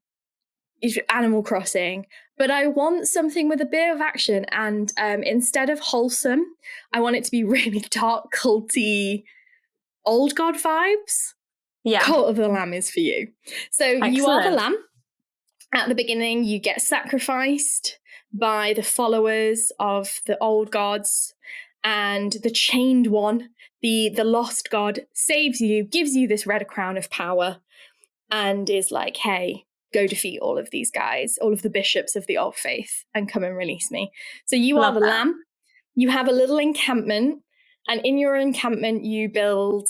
Crossing, but I want something with a bit of action, and instead of wholesome, I want it to be really dark, culty, old god vibes. Yeah. Cult of the Lamb is for you. So Excellent. You are the lamb. At the beginning, you get sacrificed by the followers of the old gods, and the chained one, the lost god, saves you, gives you this red crown of power, and is like, hey, go defeat all of these guys, all of the bishops of the old faith, and come and release me. So you are the lamb. You have a little encampment, and in your encampment, you build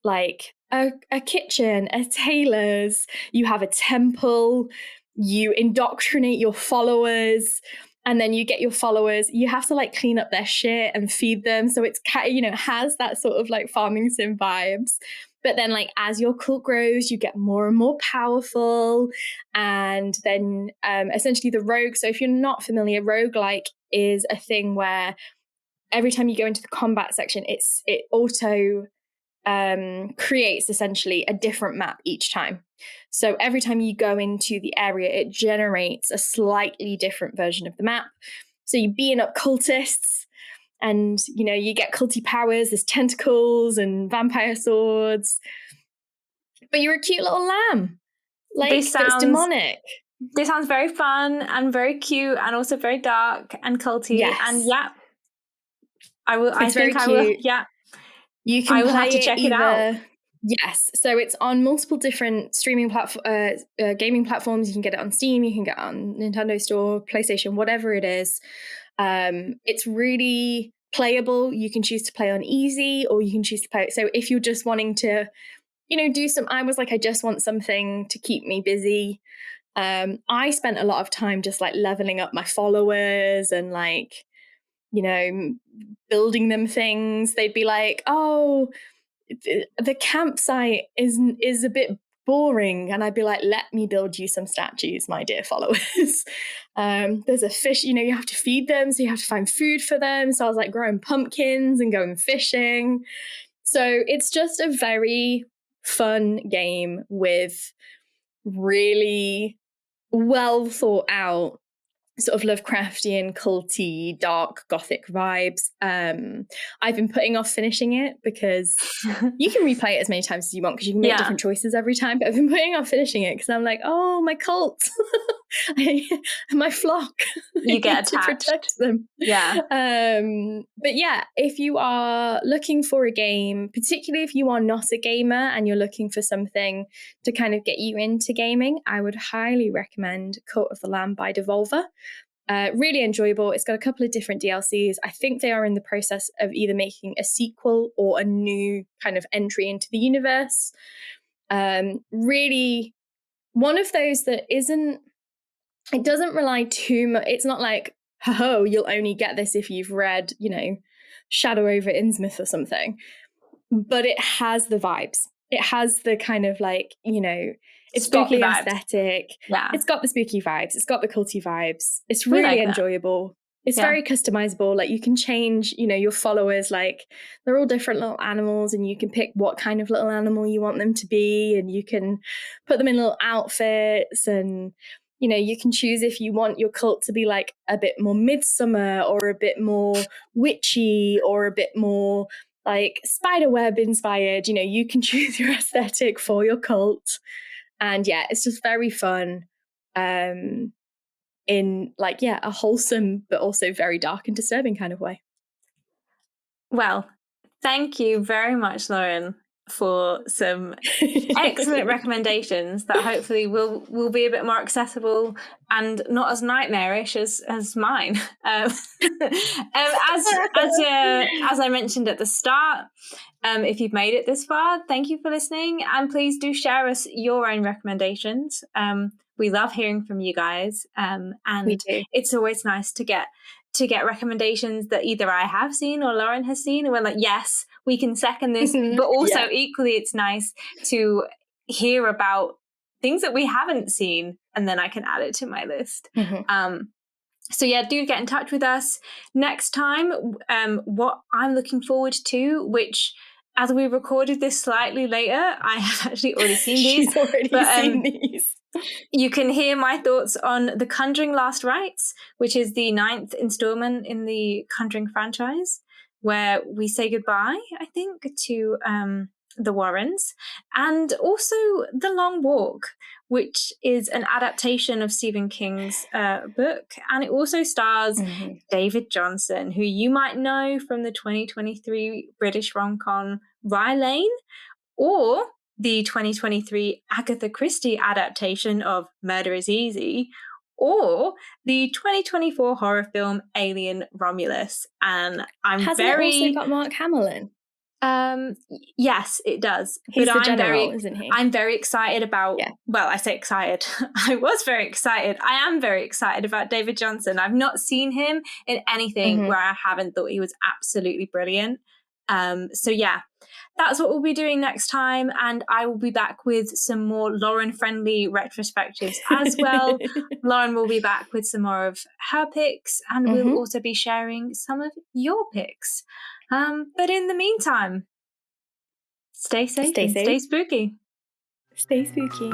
like a kitchen, a tailor's, you have a temple, you indoctrinate your followers, and then you get your followers, you have to like clean up their shit and feed them. So it's, you know, it has that sort of like farming sim vibes. But then like as your cult grows, you get more and more powerful. And then essentially the rogue, so if you're not familiar, roguelike is a thing where every time you go into the combat section, it auto creates essentially a different map each time. So every time you go into the area, it generates a slightly different version of the map. So you being up cultists, and you know, you get culty powers, there's tentacles and vampire swords. But you're a cute little lamb. Like, that's demonic. This sounds very fun and very cute and also very dark and culty. Yes. And yeah, I will. It's I think I will. Yeah. You can I will play have to check it out. Yes. So it's on multiple different streaming gaming platforms. You can get it on Steam, you can get it on Nintendo Store, PlayStation, whatever it is. It's really playable. You can choose to play on easy, or you can choose to play it. So if you're just wanting to, you know, I just want something to keep me busy. I spent a lot of time just like leveling up my followers and like, you know, building them things. They'd be like, oh, the campsite is a bit boring, and I'd be like, let me build you some statues, my dear followers. There's a fish, you know, you have to feed them, so you have to find food for them. So I was like growing pumpkins and going fishing. So it's just a very fun game with really well thought out sort of Lovecraftian, culty, dark, gothic vibes. I've been putting off finishing it because you can replay it as many times as you want because you can make different choices every time. But I've been putting off finishing it because I'm like, oh, my cult, my flock. You get attached. To protect them. Yeah. But yeah, if you are looking for a game, particularly if you are not a gamer and you're looking for something to kind of get you into gaming, I would highly recommend Cult of the Lamb by Devolver. Really enjoyable. It's got a couple of different DLCs. I think they are in the process of either making a sequel or a new kind of entry into the universe. Really one of those that it doesn't rely too much. It's not like, ho, you'll only get this if you've read, you know, Shadow over Innsmouth or something. But it has the vibes. It has the kind of like, you know, it's spooky got the aesthetic. Yeah. It's got the spooky vibes. It's got the culty vibes. It's really enjoyable. It's very customizable. Like you can change, you know, your followers, like they're all different little animals, and you can pick what kind of little animal you want them to be, and you can put them in little outfits, and you know, you can choose if you want your cult to be like a bit more midsummer or a bit more witchy or a bit more like spiderweb inspired. You know, you can choose your aesthetic for your cult. And yeah, it's just very fun in like, yeah, a wholesome but also very dark and disturbing kind of way. Well, thank you very much, Lauren. for some excellent recommendations that hopefully will be a bit more accessible and not as nightmarish as mine. As I mentioned at the start, if you've made it this far, thank you for listening, and please do share us your own recommendations. We love hearing from you guys, and we do. It's always nice to get recommendations that either I have seen or Lauren has seen, and we're like, yes, we can second this. But also equally, it's nice to hear about things that we haven't seen, and then I can add it to my list. So yeah, do get in touch with us. Next time, what I'm looking forward to, which as we recorded this slightly later, I have actually already seen these. She's already seen these. You can hear my thoughts on The Conjuring Last Rites, which is the 9th installment in the Conjuring franchise, where we say goodbye, I think, to the Warrens, and also The Long Walk, which is an adaptation of Stephen King's book, and it also stars David Johnson, who you might know from the 2023 British rom-com Rye Lane, or the 2023 Agatha Christie adaptation of Murder is Easy, or the 2024 horror film Alien Romulus. And Hasn't it also got Mark Hamill in? Yes, it does. He's the general, isn't he? I'm very excited about, well, I say excited. I was very excited. I am very excited about David Johnson. I've not seen him in anything where I haven't thought he was absolutely brilliant. So yeah, that's what we'll be doing next time, and I will be back with some more Lauren-friendly retrospectives as well. Lauren will be back with some more of her picks, and we'll also be sharing some of your picks. But in the meantime, stay safe, stay spooky. Stay spooky.